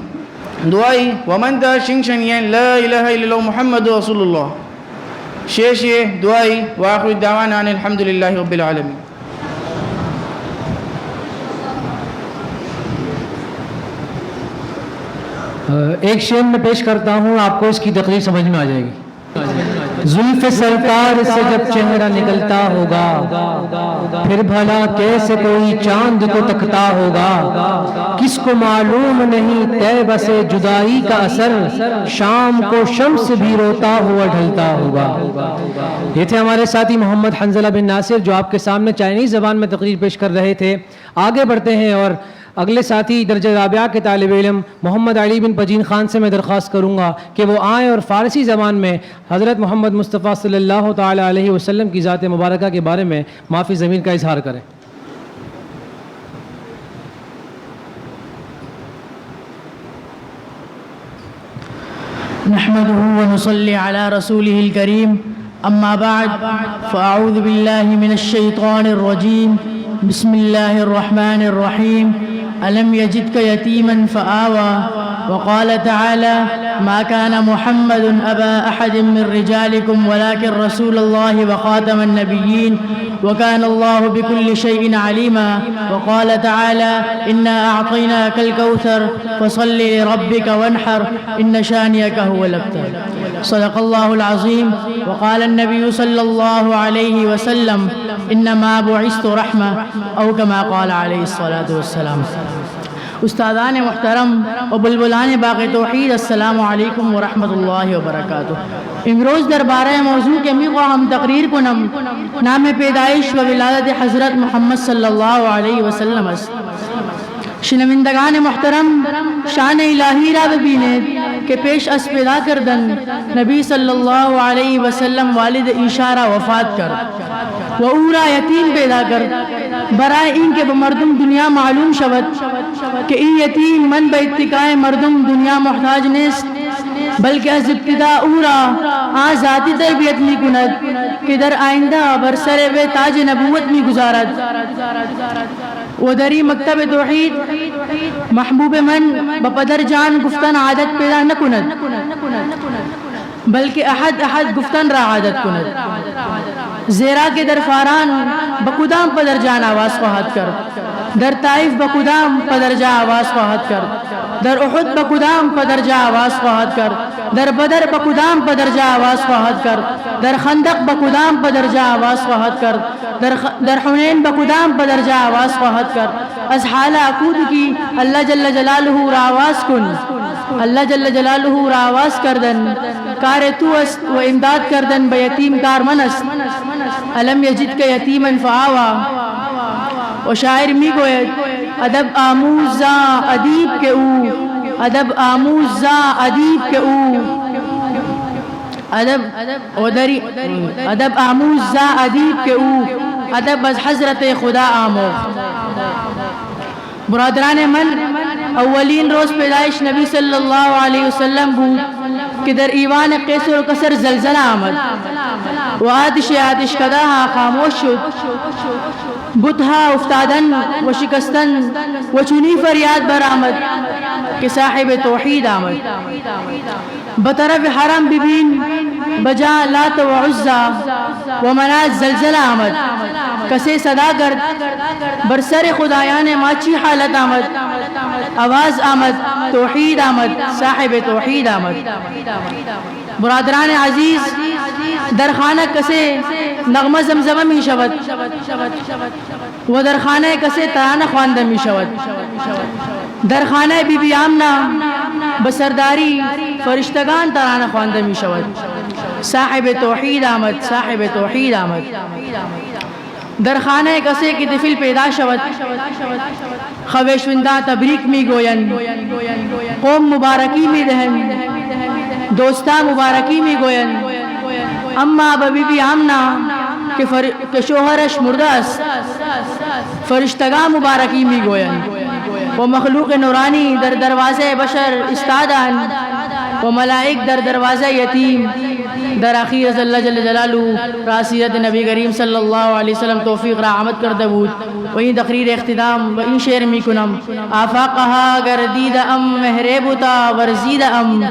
دعائی ومن دا شنشن ین لا الہ الا اللہ محمد رسول اللہ شیش دعائی وآخر الدعوانا ان الحمدللہ رب العالمین۔ ایک شعر میں پیش کرتا ہوں، آپ کو اس کی تقریر سمجھ میں آ جائے گی۔ زلف سرکار سے جب چہرہ نکلتا ہوگا پھر بھلا کیسے کوئی چاند کو تکتا ہوگا، کس کو معلوم نہیں طیبہ سے جدائی کا اثر، شام کو شمس بھی روتا ہوا ڈھلتا ہوگا۔ یہ تھے ہمارے ساتھی محمد حنظلہ بن ناصر جو آپ کے سامنے چائنیز زبان میں تقریر پیش کر رہے تھے۔ آگے بڑھتے ہیں اور اگلے ساتھی درجہ رابعہ کے طالب علم محمد علی بن پجین خان سے میں درخواست کروں گا کہ وہ آئیں اور فارسی زبان میں حضرت محمد مصطفیٰ صلی اللہ تعالی علیہ وسلم کی ذات مبارکہ کے بارے میں معافی ضمیر کا اظہار کریں۔ نحمده ونصلي على رسوله الكريم أما بعد فأعوذ بالله من الشيطان الرجيم بسم الله الرحمن الرحيم ألم يجدك يتيما فآوى وقال تعالى ما كان محمد أبا أحد من رجالكم ولكن رسول الله وخاتم النبيين وكان الله بكل شيء عليما وقال تعالى إنا أعطيناك الكوثر فصل لربك وانحر إن شانئك هو الأبتر صدق الله العظيم وقال النبي صلى الله عليه وسلم إنما بعثت رحمة أو كما قال عليه الصلاة والسلام استادان محترم و بلبلان باغ توحید، السلام علیکم ورحمۃ اللہ وبرکاتہ. امروز دربارہ موضوع کے میخوا ہم تقریر کنم نام پیدائش و ولادت حضرت محمد صلی اللہ علیہ وسلم است. شنوندگان محترم، شان الہی را ببینید کہ پیش از پیدا کردن نبی صلی اللہ علیہ وسلم والد عیسیٰ را وفات کر و او را یتیم پیدا کر، برائے این کہ بمردم دنیا معلوم شود کہ این یتیم من با اتقاء مردم دنیا محتاج نیست، بلکہ از ابتدا او را ذاتی تربیت می کند کہ در آئندہ بر سر و تاج نبوت می گزارد. و دری مکتب توحید محبوب من بپدر جان گفتن عادت پیدا نکند، بلکہ احد گفتن را عادت کند. زیرا کہ در فاران بکدام پدر جان آواز خواہد کر، در طائف بکدام پدر جا آواز خواہد کر، در احد بکدام پدر جا آواز خواہد کر، در بدر بکدام پدر جا آواز خواہد کر، در خندق بکدام پدر جا آواز خواہد کر، در حنین بکدام پدر جا آواز خواہد کر. از حال عقود کی اللہ جل جلالہ را آواز کن، اللہ جل جلالہ را آواز کردن کار تو است و امداد کردن با یتیم کار من است. علم یجد که یتیما فآوا. و شاعر می گوید ادب آموزا ادیب کے او، ادب آموزا ادیب کے او، ادب آموزا ادیب کے او، ادب از حضرت خدا آموز. برادران من، اولین روز پیدائش نبی صلی اللہ علیہ وسلم بود کہ در ایوان قیصر و کسر زلزلہ آمد و آتش کداها خاموش شد، بتها افتادن و شکستن و چنی فریاد برآمد کہ صاحب توحید آمد. بطرف حرم ببین بجا لات و عزا و منات زلزلہ آمد، کسے صدا کرد برسر خدایان ماچی حالت آمد، آواز آمد توحید آمد، صاحب توحید آمد. برادران عزیز، در خانہ کسے نغمہ زمزمہ می شود و در خانہ کسے ترانہ خواندہ می شود. در خانہ بی بی آمنہ بسرداری فرشتگان ترانہ خواندہ می شود. صاحب توحید آمد، صاحب توحید آمد. در خانہ کسے کی طفل پیدا شود، خویشوندہ تبریک می گوین، قوم مبارکی می دہن، دوستہ مبارکی می گوین. اما بی بی آمنہ کہ شوہرش مردہ است، فرشتگاں مبارکی می گوین. و مخلوق نورانی در دروازہ بشر استادان و ملائک در دروازہ یتیم. در آخر از اللہ جل جلالہ راسیت نبی کریم صلی اللہ علیہ وسلم توفیق را آمد کرده بود. و این تقریر اختتام و این شعر می کنم: آفاقها گردید ام مهربتا ورزید ام،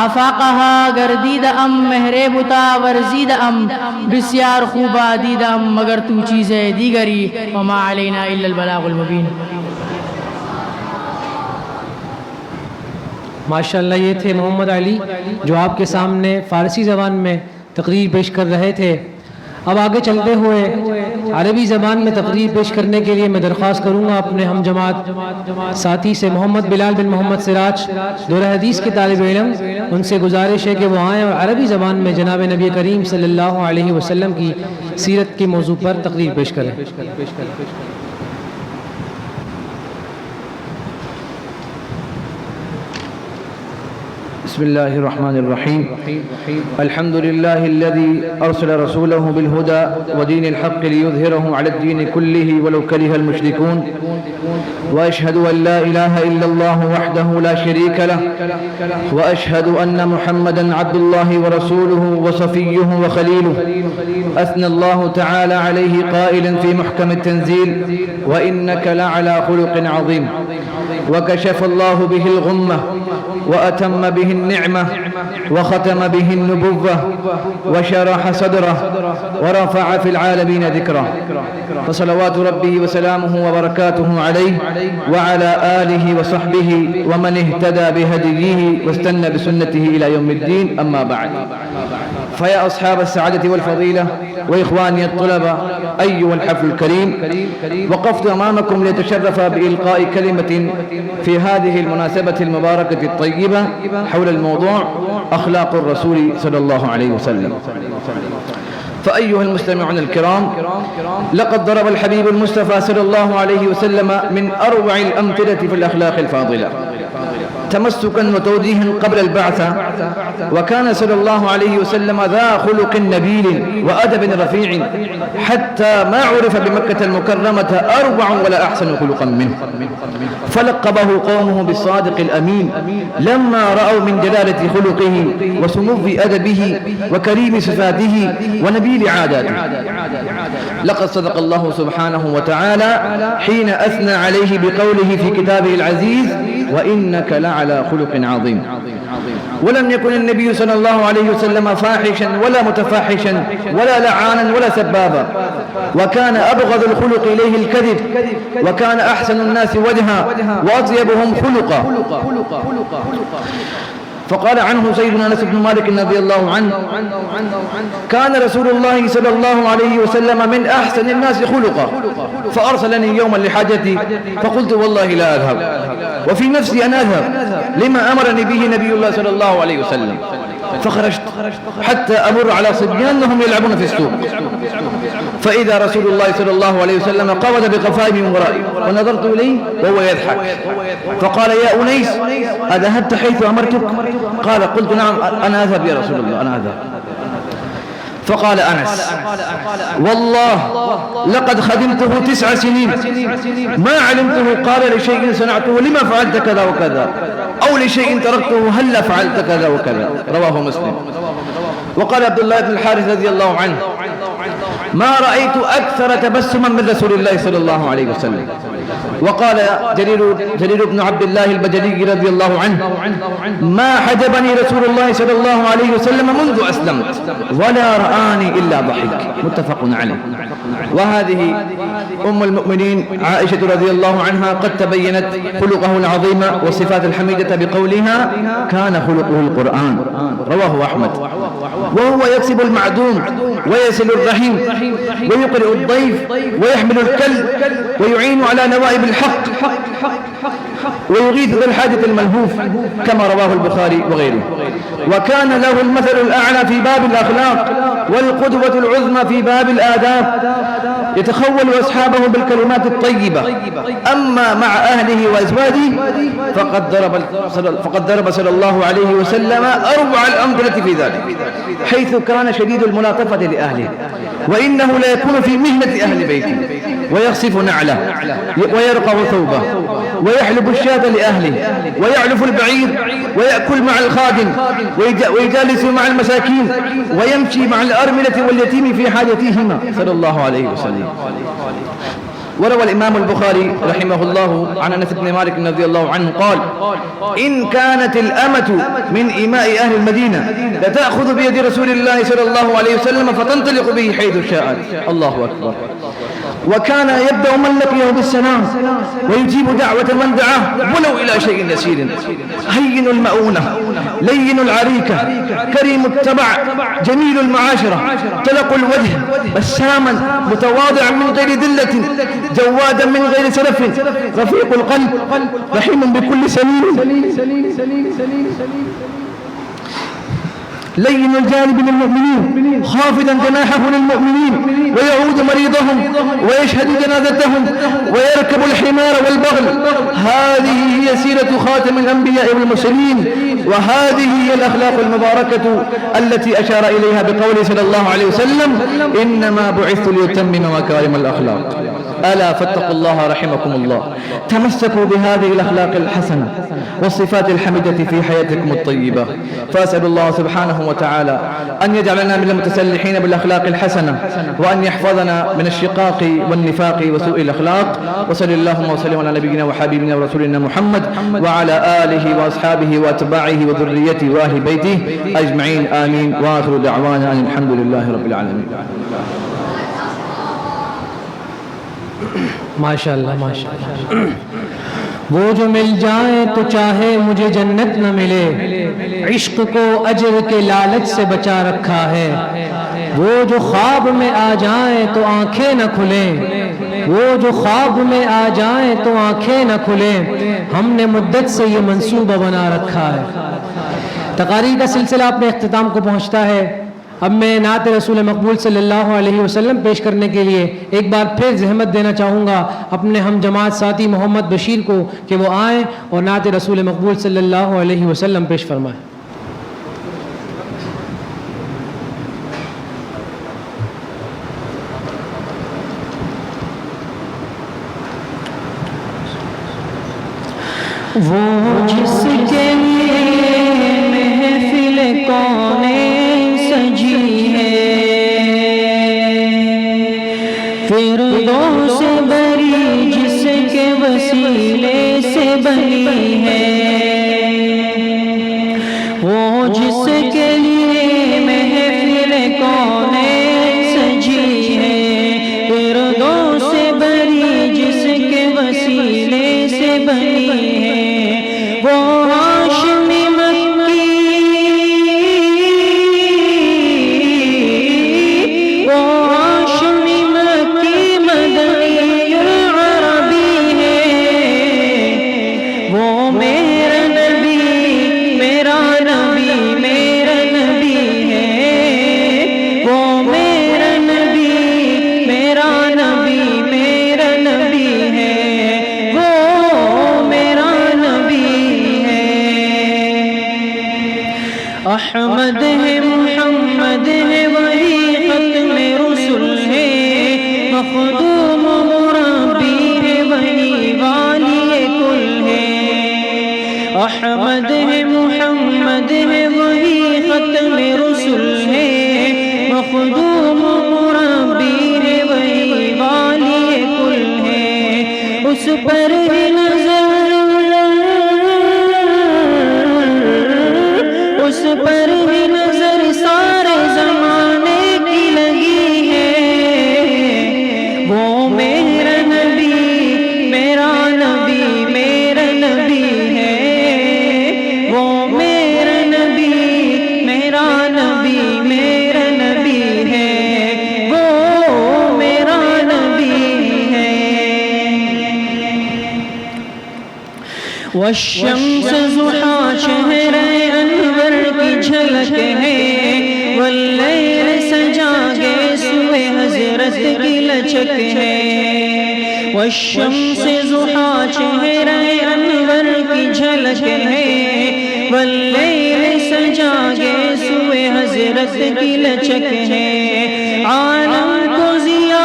آفاقها گردید ام مهربتا ورزید ام، بسیار خوبا دیدم مگر تو چیز دیگری، وما علینا الا البلاغ المبین. ماشاءاللہ یہ تھے محمد علی جو آپ کے سامنے فارسی زبان میں تقریر پیش کر رہے تھے. اب آگے چلتے ہوئے عربی زبان میں تقریر پیش کرنے کے لیے میں درخواست کروں گا اپنے ہم جماعت ساتھی سے محمد بلال بن محمد سراج، دور حدیث کے طالب علم. ان سے گزارش ہے کہ وہ آئیں اور عربی زبان میں جناب نبی کریم صلی اللہ علیہ وسلم کی سیرت کے موضوع پر تقریر پیش کریں. بسم الله الرحمن الرحيم. الحمد لله الذي أرسل رسوله بالهدى ودين الحق ليظهره على الدين كله ولو كره المشركون، وأشهد أن لا إله إلا الله وحده لا شريك له، وأشهد أن محمدا عبد الله ورسوله وصفيه وخليله. أثنى الله تعالى عليه قائلا في محكم التنزيل: وإنك لعلى خلق عظيم. وكشف الله به الغمة وأتم به النعمة وختم به النبوة وشرح صدره ورفع في العالمين ذكره. فصلوات ربي وسلامه وبركاته عليه وعلى آله وصحبه ومن اهتدى بهديه واستنى بسنته إلى يوم الدين. أما بعد، فيا أصحاب السعادة والفضيلة وإخواني الطلبة أيها الحفل الكريم، وقفت أمامكم ليتشرف بإلقاء كلمة في هذه المناسبة المباركة الطيبة حول الموضوع أخلاق الرسول صلى الله عليه وسلم. فأيها المستمعون الكرام، لقد ضرب الحبيب المصطفى صلى الله عليه وسلم من أروع الأمثلة في الأخلاق الفاضلة تمسكا وتوجيها قبل البعثة، وكان صلى الله عليه وسلم ذا خلق نبيل وأدب رفيع حتى ما عرف بمكة المكرمة أروع ولا أحسن خلقا منه، فلقبه قومه بالصادق الأمين لما رأوا من جلالة خلقه وسمو أدبه وكريم صفاته ونبيل عاداته. لقد صدق الله سبحانه وتعالى حين أثنى عليه بقوله في كتابه العزيز: وإنك لعلى خلق عظيم. ولم يكن النبي صلى الله عليه وسلم فاحشا ولا متفاحشا ولا لعانا ولا سبابا، وكان أبغض الخلق إليه الكذب، وكان أحسن الناس وجها وأطيبهم خلقا. فقال عنه سيدنا أنس بن مالك رضي الله عنه: كان رسول الله صلى الله عليه وسلم من أحسن الناس خلقا، فأرسلني يوما لحاجتي فقلت والله لا أذهب، وفي نفسي أن أذهب لما أمرني به نبي الله صلى الله عليه وسلم، فخرجت حتى أمر على صبيان لهم يلعبون في السوق، فإذا رسول الله صلى الله عليه وسلم قبض بقفاي من ورائي، ونظرت إليه وهو يضحك، فقال: يا أنيس، أذهبت حيث أمرتك؟ قال: قلت نعم أنا أذهب يا رسول الله، أنا أذهب. فقال أنس: والله لقد خدمته 9 سنين ما علمته قال لشيء صنعته لما فعلت كذا وكذا، أو لشيء تركته هلا فعلت كذا وكذا. رواه مسلم. وقال عبد الله بن الحارث رضي الله عنه: ما رأيت أكثر تبسما من رسول الله صلى الله عليه وسلم. وقال جرير بن عبد الله البجلي رضي الله عنه: ما حجبني رسول الله صلى الله عليه وسلم منذ أسلمت ولا رآني إلا ضحك. متفق عليه. وهذه أم المؤمنين عائشة رضي الله عنها قد تبينت خلقه العظيم والصفات الحميدة بقولها: كان خلقه القرآن. رواه أحمد. وهو يكسب المعدوم ويصل الرحيم ويقرئ الضيف ويحمل الكلب ويعين على نوائب الحق ويغيث ذا الحاجة الملهوف، كما رواه البخاري وغيره. وكان له المثل الأعلى في باب الأخلاق والقدوة العظمى في باب الآداب، يتخول أصحابه بالكلمات الطيبة. أما مع أهله وأزواجه فقد ضرب صلى الله عليه وسلم أروع الأمثلة في ذلك، حيث كان شديد الملاطفة لأهله، وإنه لا يكون في مهنة أهل بيته، ويخصف نعله ويرقع ثوبه ويحلب الشاة لأهله ويعلف البعير ويأكل مع الخادم ويجالس مع المساكين ويمشي مع الأرملة واليتيم في حاجتهما صلى الله عليه وسلم. وروى الإمام البخاري رحمه الله عن أنس بن مالك رضي الله عنه قال: إن كانت الأمة من إماء أهل المدينة لتأخذ بيد رسول الله صلى الله عليه وسلم فتنطلق به حيث شاءت. الله أكبر. وكان يبدأ من لقيه بالسلام ويجيب دعوة من دعاه ولو إلى شيء يسير. هين المؤونة، لين العريكة، كريم التبع، جميل المعاشرة، طلق الوجه، بساما، متواضعا من غير ذلة، جوادا من غير سلف، رفيق القلب، رحيم بكل سليم، لين الجانب للمؤمنين، خافضا جناحه للمؤمنين، ويعود مريضهم ويشهد جنازتهم ويركب الحمار والبغل. هذه هي سيرة خاتم الأنبياء والمرسلين، وهذه هي الأخلاق المباركة التي أشار إليها بقوله صلى الله عليه وسلم: إنما بعثت لأتمم مكارم الأخلاق. ألا فاتقوا الله رحمكم الله. تمسكوا بهذه الأخلاق الحسنة والصفات الحميدة في حياتكم الطيبة. فأسأل الله سبحانه وتعالى أن يجعلنا من المتسلحين بالأخلاق الحسنة، وأن يحفظنا من الشقاق والنفاق وسوء الأخلاق. وصل اللهم وسلم على نبينا وحبيبنا ورسولنا محمد وعلى آله وأصحابه وأتباعه وذريته وأهل بيته أجمعين. آمين. وآخر دعوانا أن الحمد لله رب العالمين. ماشاءاللہ ماشاءاللہ. وہ جو مل جائے تو چاہے مجھے جنت نہ ملے، عشق کو اجر کے لالچ سے بچا رکھا ہے. وہ جو خواب میں آ جائیں تو آنکھیں نہ کھلیں، وہ جو خواب میں آ جائیں تو آنکھیں نہ کھلیں، ہم نے مدت سے یہ منصوبہ بنا رکھا ہے. تقاریر کا سلسلہ اپنے اختتام کو پہنچتا ہے. اب میں نعت رسول مقبول صلی اللہ علیہ وسلم پیش کرنے کے لیے ایک بار پھر زحمت دینا چاہوں گا اپنے ہم جماعت ساتھی محمد بشیر کو کہ وہ آئیں اور نعت رسول مقبول صلی اللہ علیہ وسلم پیش فرمائیں. وہ جس کے لیے محفل کونین سجی ہے، فردوس بری جس کے وسیلے سے بنی ہے. وہ جس کے لیے محفل کونین سجی ہے، فردوس بری جس کے وسیلے سے بنی ہے. وہ ہاشمی مکی، وہ ہاشمی مکی مدنی العربی ہے. وہ میرا نبی، میرا نبی، میرا نبی ہے. وہ میرا نبی، میرا نبی، میرا نبی ہے. وہ میرا احمد ہے، محمد ہے، وہی ختم رسل ہے. مخدوم مربی ہے، وہی والی کل ہے. احمد ہے، محمد ہے، وہی ختم رسل ہے. مخدوم مربی ہے، وہی والی کل ہے. اس پر ہی نظر، اس پر ہی نظر سارے زمانے کی لگی ہے. وہ میرا نبی، میرا نبی، میرا نبی ہے. وہ میرا نبی، میرا نبی، میرا نبی ہے. وہ میرا نبی ہے. والشمس ضحا شہر انور کی جھلک ہے، واللیل سجا کے سوئے حضرت کی لچک ہے. والشمس ضحا شہر انور کی جھلک ہے، واللیل سجا کے سوئے حضرت کی لچک ہے. عالم کو ضیا،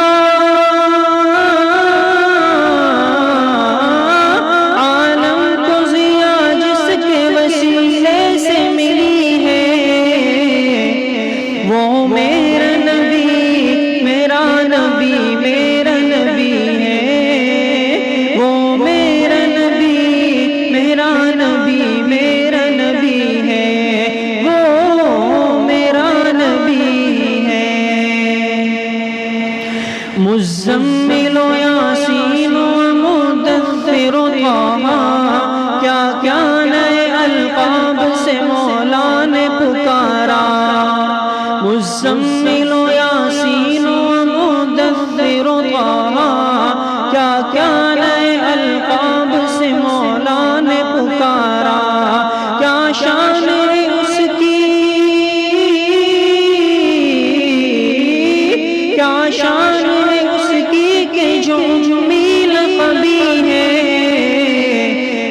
مزمل و یاسین و مدثر و طٰہٰ، کیا کیا نئے القاب سے مولا نے پکارا. مزمل و یاسین و مدثر و طٰہٰ، کیا کیا نئے القاب سے مولا نے پکارا. کیا شان ہے اس کی، کیا شان ہے اس کی کہ جو میل قبی ہے.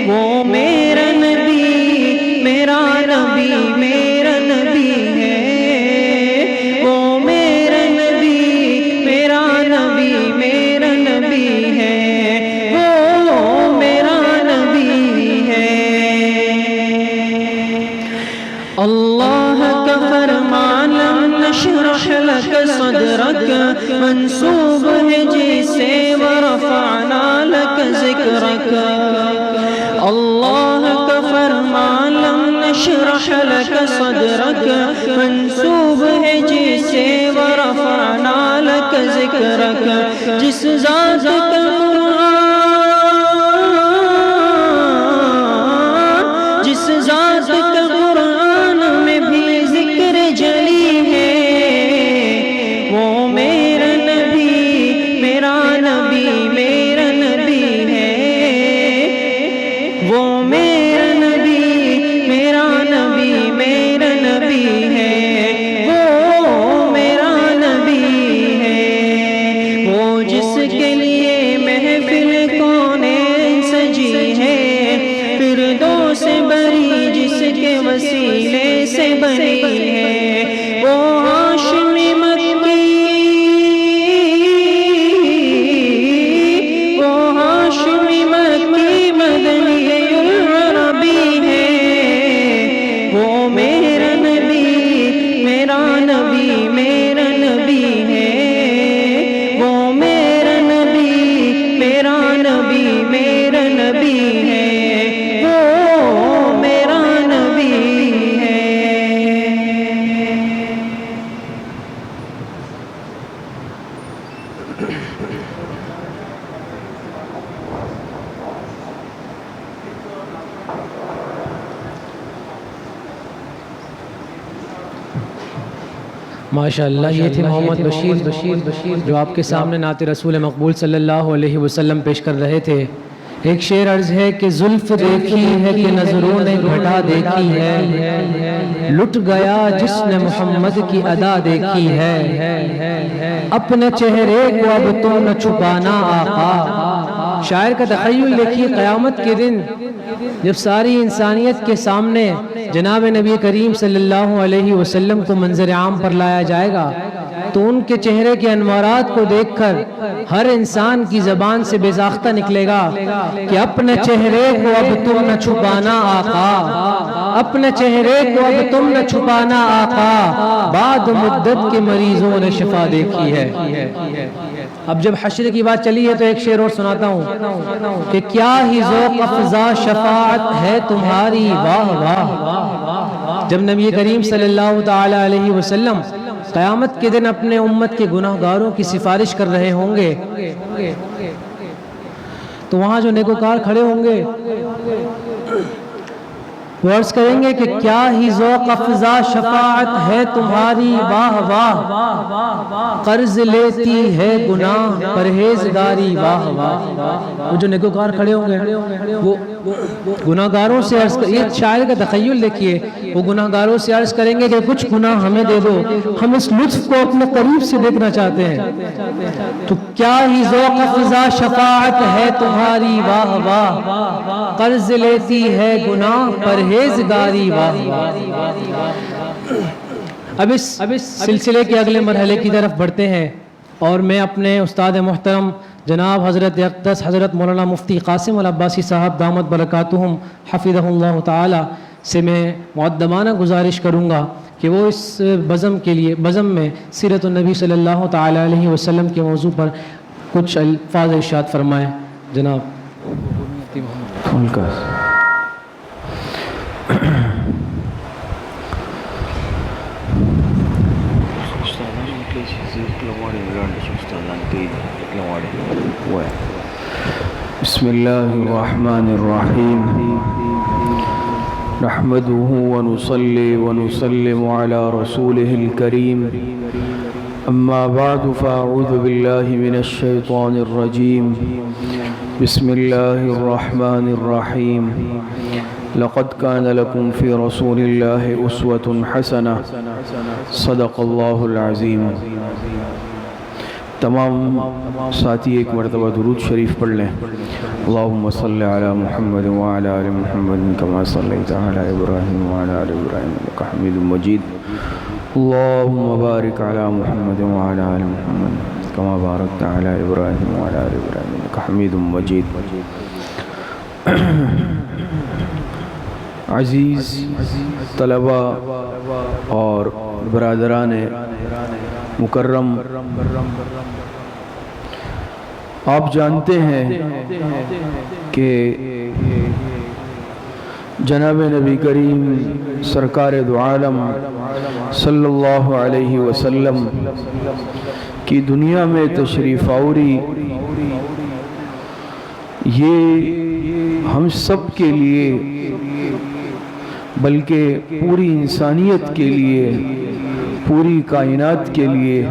وہ میرا نبی، میرا نبی، میرا نبی ہے. وہ میرا نبی، میرا نبی، میرا نبی ہے. وہ میرا نبی ہے. اللہ کا فرمان لم نشرح لك صدرك منسوب ہے جسے ورفعنا لك ذکرك. اللہ کا فرمان لم نشرح لك صدرك منسوب ہے جسے ورفعنا لك ذکرك. جس ذات کا قرآن، جس ذات کا قرآن ماشاءاللہ یہ تھے محمد بشیر جو آپ کے سامنے نعت رسول مقبول صلی اللہ علیہ وسلم پیش کر رہے تھے۔ ایک شعر عرض ہے کہ زلف دیکھی ہے کہ نظروں نے گھٹا دیکھی ہے، لٹ گیا جس نے محمد کی ادا دیکھی ہے، اپنے چہرے کو اب تو نہ چھپانا آقا۔ شاعر کا تخیل دیکھیے، قیامت کے دن جب ساری انسانیت کے سامنے جناب نبی کریم صلی اللہ علیہ وسلم کو منظر عام پر لایا جائے گا تو ان کے چہرے کے انوارات کو دیکھ کر ہر انسان کی زبان سے بے ساختہ نکلے گا کہ اپنے چہرے کو اب تم نہ چھپانا آقا، اپنے چہرے کو اب تم نہ چھپانا آقا، بعد مدت کے مریضوں نے شفا دیکھی ہے۔ اب جب حشر کی بات چلی ہے تو ایک شعر اور سناتا ہوں کہ کیا ہی ذوق افزا شفاعت ہے تمہاری، واہ واہ۔ جب نبی کریم صلی اللہ تعالی علیہ وسلم قیامت کے دن اپنے امت کے گناہ گاروں کی سفارش کر رہے ہوں گے تو وہاں جو نیکوکار کھڑے ہوں گے وہ عرض کریں گے کہ کیا ہی ذوق افزا شفاعت ہے تمہاری، واہ واہ، قرض لیتی ہے گناہ پرہیزگاری، واہ واہ۔ وہ جو نیکوکار کھڑے ہوں گے وہ گناہ گاروں سے عرض یہ شاعر کا تخیل دیکھیے، وہ گناہ گاروں سے عرض کریں گے کہ کچھ گناہ ہمیں دے دو، ہم اس لطف کو اپنے قریب سے دیکھنا چاہتے ہیں۔ تو کیا ہی ذوق افزا شفاعت ہے تمہاری، واہ واہ، قرض لیتی ہے گناہ پرہیزگاری، واہ واہ۔ اب اس سلسلے کے اگلے مرحلے کی طرف بڑھتے ہیں اور میں اپنے استاد محترم جناب حضرت اقدس حضرت مولانا مفتی قاسم العباسی صاحب دامت برکاتہم حفظہ اللہ تعالی سے میں مقدمانہ گزارش کروں گا کہ وہ اس بزم میں سیرت النبی صلی اللہ تعالی علیہ وسلم کے موضوع پر کچھ الفاظ ارشاد فرمائیں جناب۔ بسم اللہ الرحمن الرحیم، نحمده ونصلي ونسلم على رسوله الكريم، اما بعد فاعوذ باللہ من الشیطان الرجیم، بسم اللہ الرحمن الرحیم، لقد كان لكم في رسول الله أسوة حسنة، صدق اللہ العظیم۔ تمام ساتھی ایک مرتبہ درود شریف پڑھ لیں۔ اللہم صلی علی محمد وعلی آل محمد کما صلیت علی ابراہیم وعلی آل ابراہیم انک حمید مجید، اللہم بارک علی محمد وعلی آل محمد کما بارکت علی ابراہیم وعلی آل ابراہیم انک حمید مجید۔ عزیز طلبہ اور برادران مکرم، آپ جانتے ہیں کہ جناب نبی کریم سرکار دو عالم صلی اللہ علیہ وسلم کی دنیا میں تشریف آوری یہ ہم سب کے لیے بلکہ پوری انسانیت کے لیے، پوری کائنات کے لیے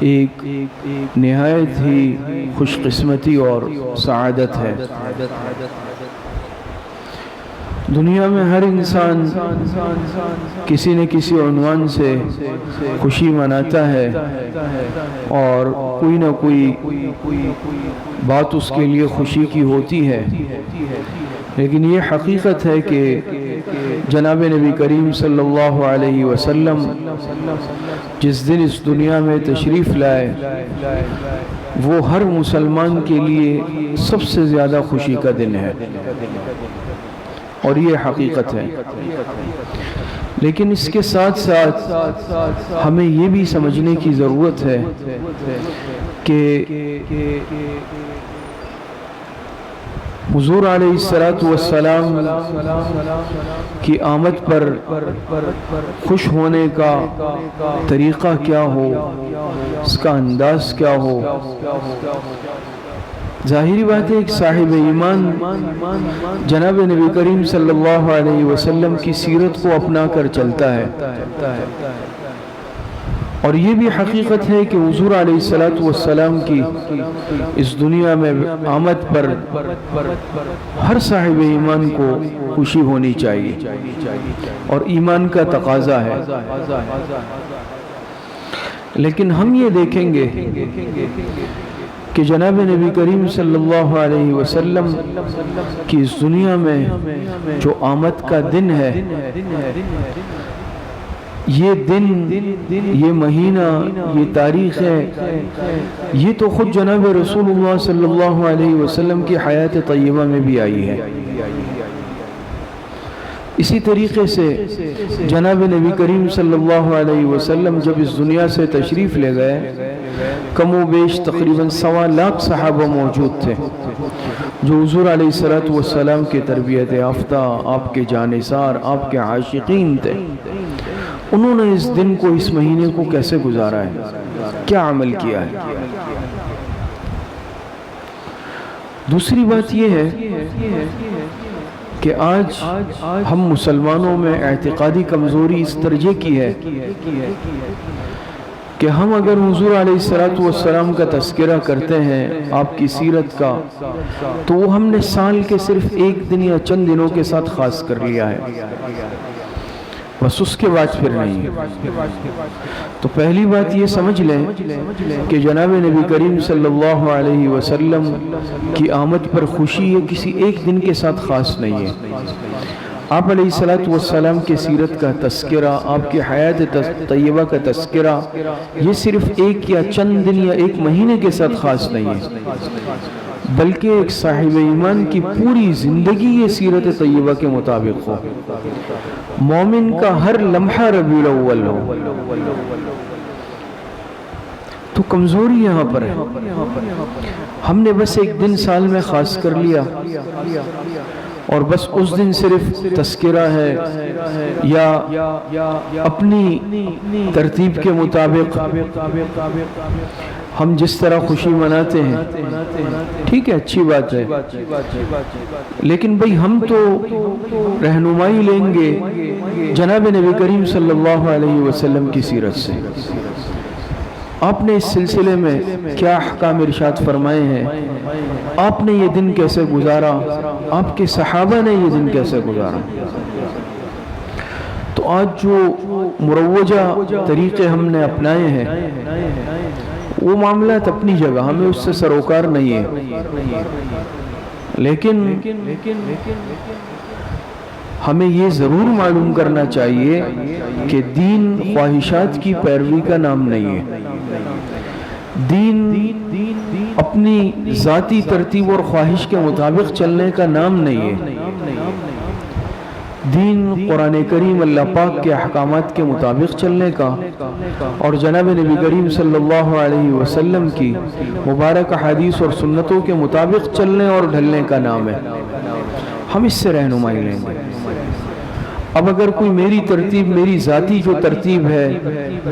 ایک نہایت ہی خوش قسمتی اور سعادت ہے۔ دنیا میں ہر انسان کسی نہ کسی عنوان سے خوشی مناتا ہے اور کوئی نہ کوئی بات اس کے لیے خوشی کی ہوتی ہے، لیکن یہ حقیقت ہے کہ جناب نبی کریم صلی اللہ علیہ وسلم جس دن اس دنیا میں تشریف لائے وہ ہر مسلمان کے لیے سب سے زیادہ خوشی کا دن ہے، اور یہ حقیقت ہے۔ لیکن اس کے ساتھ ساتھ ہمیں یہ بھی سمجھنے کی ضرورت ہے کہ حضور علیہ السلام کی آمد پر خوش ہونے کا طریقہ کیا ہو، اس کا انداز کیا ہو۔ ظاہری بات ہے ایک صاحب ایمان جناب نبی کریم صلی اللہ علیہ وسلم کی سیرت کو اپنا کر چلتا ہے، اور یہ بھی حقیقت ہے کہ حضور علیہ الصلوۃ والسلام کی اس دنیا میں آمد پر ہر صاحب ایمان کو خوشی ہونی چاہیے اور ایمان کا تقاضا ہے. لیکن ہم یہ دیکھیں گے کہ جناب نبی کریم صلی اللہ علیہ وسلم کی اس دنیا میں جو آمد کا دن ہے، یہ دن، یہ مہینہ، یہ تاریخ ہے، یہ تو خود جناب رسول اللہ صلی اللہ علیہ وسلم کی حیات طیبہ میں بھی آئی ہے. اسی طریقے سے جناب نبی کریم صلی اللہ علیہ وسلم جب اس دنیا سے تشریف لے گئے، کم و بیش تقریباً 1.25 لاکھ صحابہ موجود تھے جو حضور علیہ الصلوۃ والسلام کے تربیت یافتہ، آپ کے جانثار، آپ کے عاشقین تھے. انہوں نے اس دن کو، اس مہینے کو کیسے گزارا ہے، کیا عمل کیا ہے؟ دوسری بات یہ ہے کہ آج ہم مسلمانوں میں اعتقادی کمزوری اس درجے کی ہے کہ ہم اگر حضور علیہ الصلوۃ والسلام کا تذکرہ کرتے ہیں، آپ کی سیرت کا، تو وہ ہم نے سال کے صرف ایک دن یا چند دنوں کے ساتھ خاص کر لیا ہے، بس اس کے بعد پھر نہیں. تو پہلی بات یہ سمجھ لیں کہ جناب نبی کریم صلی اللہ علیہ وسلم کی آمد پر خوشی یہ کسی ایک دن کے ساتھ خاص نہیں ہے. آپ علیہ الصلوۃ والسلام کے سیرت کا تذکرہ، آپ کی حیات طیبہ کا تذکرہ، یہ صرف ایک یا چند دن یا ایک مہینے کے ساتھ خاص نہیں ہے، بلکہ ایک صاحب ایمان کی پوری زندگی یہ سیرت طیبہ کے مطابق ہو، مومن کا ہر لمحہ ربیع الاول ہو. تو کمزوری یہاں پر ہے، ہم نے بس ایک دن سال میں خاص کر لیا اور بس اس دن صرف تذکرہ ہے یا اپنی ترتیب کے مطابق ہم جس طرح خوشی مناتے ہیں، ٹھیک ہے، اچھی بات ہے، لیکن بھئی ہم تو رہنمائی لیں گے جناب نبی کریم صلی اللہ علیہ وسلم کی سیرت سے. آپ نے اس سلسلے میں کیا احکام ارشاد فرمائے ہیں، آپ نے یہ دن کیسے گزارا، آپ کے صحابہ نے یہ دن کیسے گزارا. تو آج جو مروجہ طریقے ہم نے اپنائے ہیں وہ معاملات اپنی جگہ، ہمیں اس سے سروکار نہیں ہے، لیکن ہمیں یہ ضرور معلوم کرنا چاہیے کہ دین خواہشات کی پیروی کا نام نہیں ہے. دین اپنی ذاتی ترتیب اور خواہش کے مطابق چلنے کا نام نہیں ہے. دین قرآن کریم اللہ پاک کے احکامات کے مطابق چلنے کا اور جناب نبی کریم صلی اللہ علیہ وسلم کی مبارک حدیث اور سنتوں کے مطابق چلنے اور ڈھلنے کا نام ہے. ہم اس سے رہنمائی لیں گے. اب اگر کوئی میری ترتیب، میری ذاتی جو ترتیب ہے،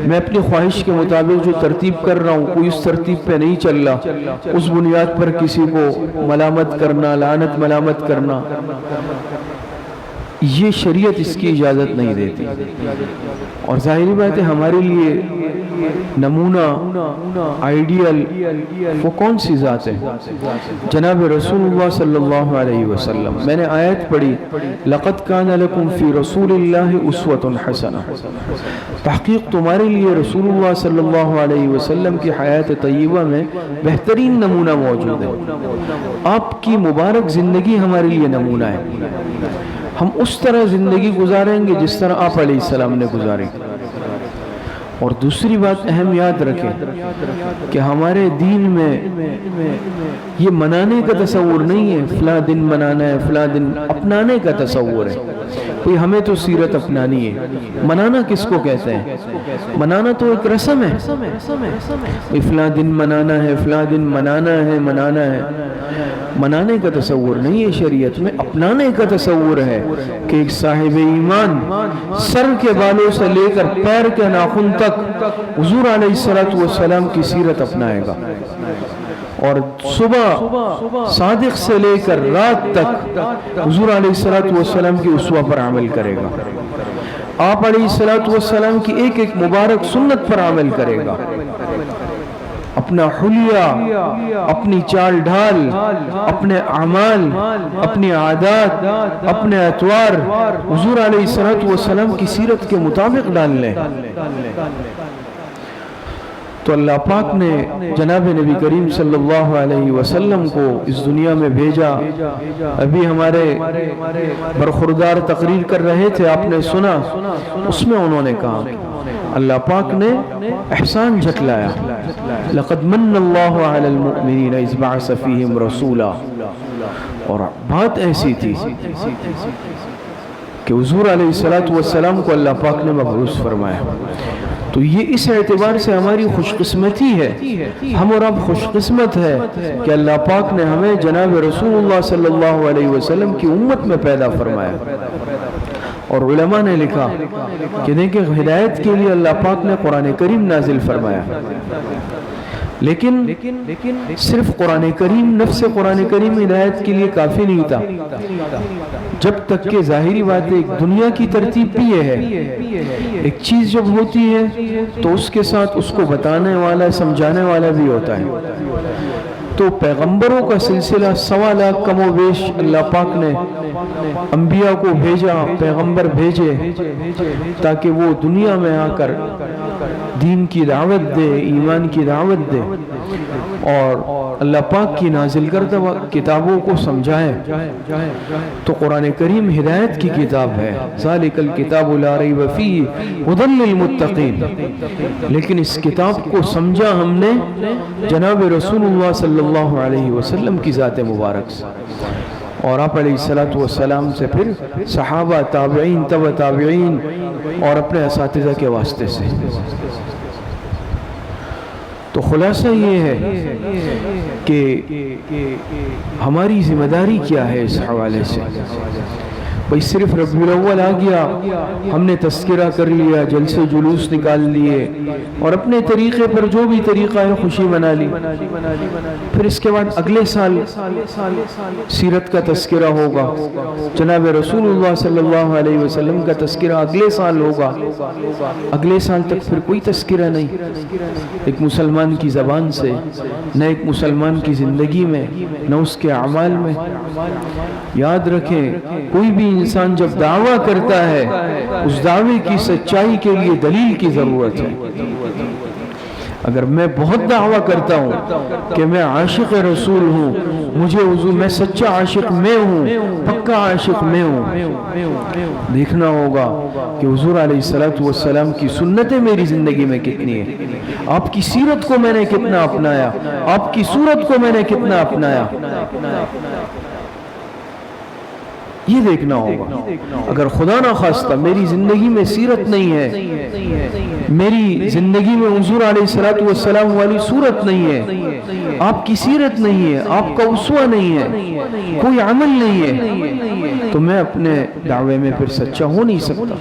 میں اپنی خواہش کے مطابق جو ترتیب کر رہا ہوں، کوئی اس ترتیب پہ نہیں چل رہا، اس بنیاد پر کسی کو ملامت کرنا، لعنت ملامت کرنا، یہ شریعت اس کی اجازت نہیں دیتی. اور ظاہری بات ہے ہمارے لیے نمونہ، آئیڈیل وہ کون سی ذات ہے؟ جناب رسول اللہ صلی اللہ علیہ وسلم. میں نے آیت پڑھی، لَقَدْ كَانَ لَكُمْ فِي رَسُولِ اللَّهِ أُسْوَةٌ حَسَنَةٌ. تحقیق تمہارے لیے رسول اللہ صلی اللہ علیہ وسلم کی حیات طیبہ میں بہترین نمونہ موجود ہے. آپ کی مبارک زندگی ہمارے لیے نمونہ ہے. ہم اس طرح زندگی گزاریں گے جس طرح آپ علیہ السلام نے گزاری. اور دوسری بات اہم یاد رکھیں کہ ہمارے دین میں یہ منانے کا تصور نہیں ہے، فلاں دن منانا ہے، فلاں دن اپنانے کا تصور ہے. کوئی ہمیں تو سیرت اپنانی ہے. منانا کس کو کہتے ہیں؟ منانا تو ایک رسم ہے. فلاں دن منانا ہے، فلاں دن منانا ہے. منانے کا تصور نہیں ہے شریعت میں. اپنانے کا تصور ہے کہ ایک صاحب ایمان سر کے بالوں سے لے کر پیر کے ناخن تک حضور علیہ الصلوۃ والسلام کی سیرت اپنائے گا، اور صبح صادق سے لے کر رات تک حضور علیہ الصلوۃ والسلام کی اسوہ پر عمل کرے گا. آپ علیہ الصلوۃ والسلام کی ایک ایک مبارک سنت پر عمل کرے گا، اپنا حلیہ، اپنی چال ڈھال، اپنے اعمال، اپنی عادات، اپنے اطوار حضور علیہ الصلوۃ والسلام کی سیرت کے مطابق ڈال لیں، تو اللہ پاک نے جناب نبی کریم صلی اللہ علیہ وسلم کو اس دنیا میں بھیجا۔ ابھی ہمارے برخوردار تقریر کر رہے تھے، آپ نے سنا، اس میں انہوں نے کہا اللہ پاک نے احسان جھٹلایا، لقد من اللہ علی المؤمنین اذ بعث فیہم رسولا، اور بات ایسی تھی کہ حضور علیہ الصلوۃ والسلام کو اللہ پاک نے مبعوث فرمایا۔ تو یہ اس اعتبار سے ہماری خوش قسمتی ہے، ہم اور اب خوش قسمت ہے کہ اللہ پاک نے ہمیں جناب رسول اللہ صلی اللہ علیہ وسلم کی امت میں پیدا فرمایا۔ اور علماء نے لکھا کہ دیکھیں ہدایت کے لیے اللہ پاک نے قرآن کریم نازل فرمایا، لیکن صرف قرآن کریم، نفس قرآن کریم ہدایت کے لیے کافی نہیں تھا، جب تک کہ ظاہری بات ہے ایک دنیا کی ترتیب بھی یہ ہے، ایک چیز جب ہوتی ہے تو اس کے ساتھ اس کو بتانے والا، سمجھانے والا بھی ہوتا ہے۔ تو پیغمبروں کا سلسلہ 1.25 لاکھ کم و بیش اللہ پاک نے انبیاء کو بھیجا، پیغمبر بھیجے تاکہ وہ دنیا میں آ کر دین کی دعوت دے، ایمان کی دعوت دے اور اللہ پاک کی نازل کردہ کتابوں کو سمجھائے۔ تو قرآن کریم ہدایت کی کتاب ہے، ذالک الکتاب لا ریب فیہ ھدی للمتقین، لیکن اس کتاب کو سمجھا ہم نے جناب رسول اللہ صلی اللہ علیہ وسلم کی ذات مبارک سے، اور آپ علیہ الصلوۃ والسلام سے، پھر صحابہ، تابعین، تبع تابعین اور اپنے اساتذہ کے واسطے سے۔ تو خلاصہ یہ ہے کہ ہماری ذمہ داری کیا ہے اس حوالے سے۔ بھئی صرف ربیع الاول آ گیا، ہم نے تذکرہ کر لیا، جلسے جلوس نکال لیے اور اپنے طریقے پر جو بھی طریقہ ہے خوشی منا لی، پھر اس کے بعد اگلے سال سیرت کا تذکرہ ہوگا، جناب رسول اللہ صلی اللہ علیہ وسلم کا تذکرہ اگلے سال ہوگا، اگلے سال تک پھر کوئی تذکرہ نہیں، ایک مسلمان کی زبان سے، نہ ایک مسلمان کی زندگی میں، نہ اس کے اعمال میں۔ یاد رکھیں، کوئی بھی انسان جب دعویٰ کرتا ہے اس دعوے کی سچائی کے لیے دلیل کی ضرورت ہے۔ اگر میں بہت دعویٰ کرتا ہوں کہ میں عاشق رسول ہوں، مجھے حضور، میں سچا عاشق میں ہوں، پکا عاشق میں ہوں، دیکھنا ہوگا کہ حضور علیہ الصلوۃ والسلام کی سنتیں میری زندگی میں کتنی ہیں، آپ کی سیرت کو میں نے کتنا اپنایا، آپ کی صورت کو میں نے کتنا اپنایا، یہ دیکھنا ہوگا۔ اگر خدا نہ خواستہ میری زندگی میں سیرت نہیں ہے، میری زندگی میں حضور علیہ الصلوۃ والسلام والی صورت نہیں ہے، آپ کی سیرت نہیں ہے، آپ کا اسوہ نہیں ہے، کوئی عمل نہیں ہے، تو میں اپنے دعوے میں پھر سچا ہو نہیں سکتا۔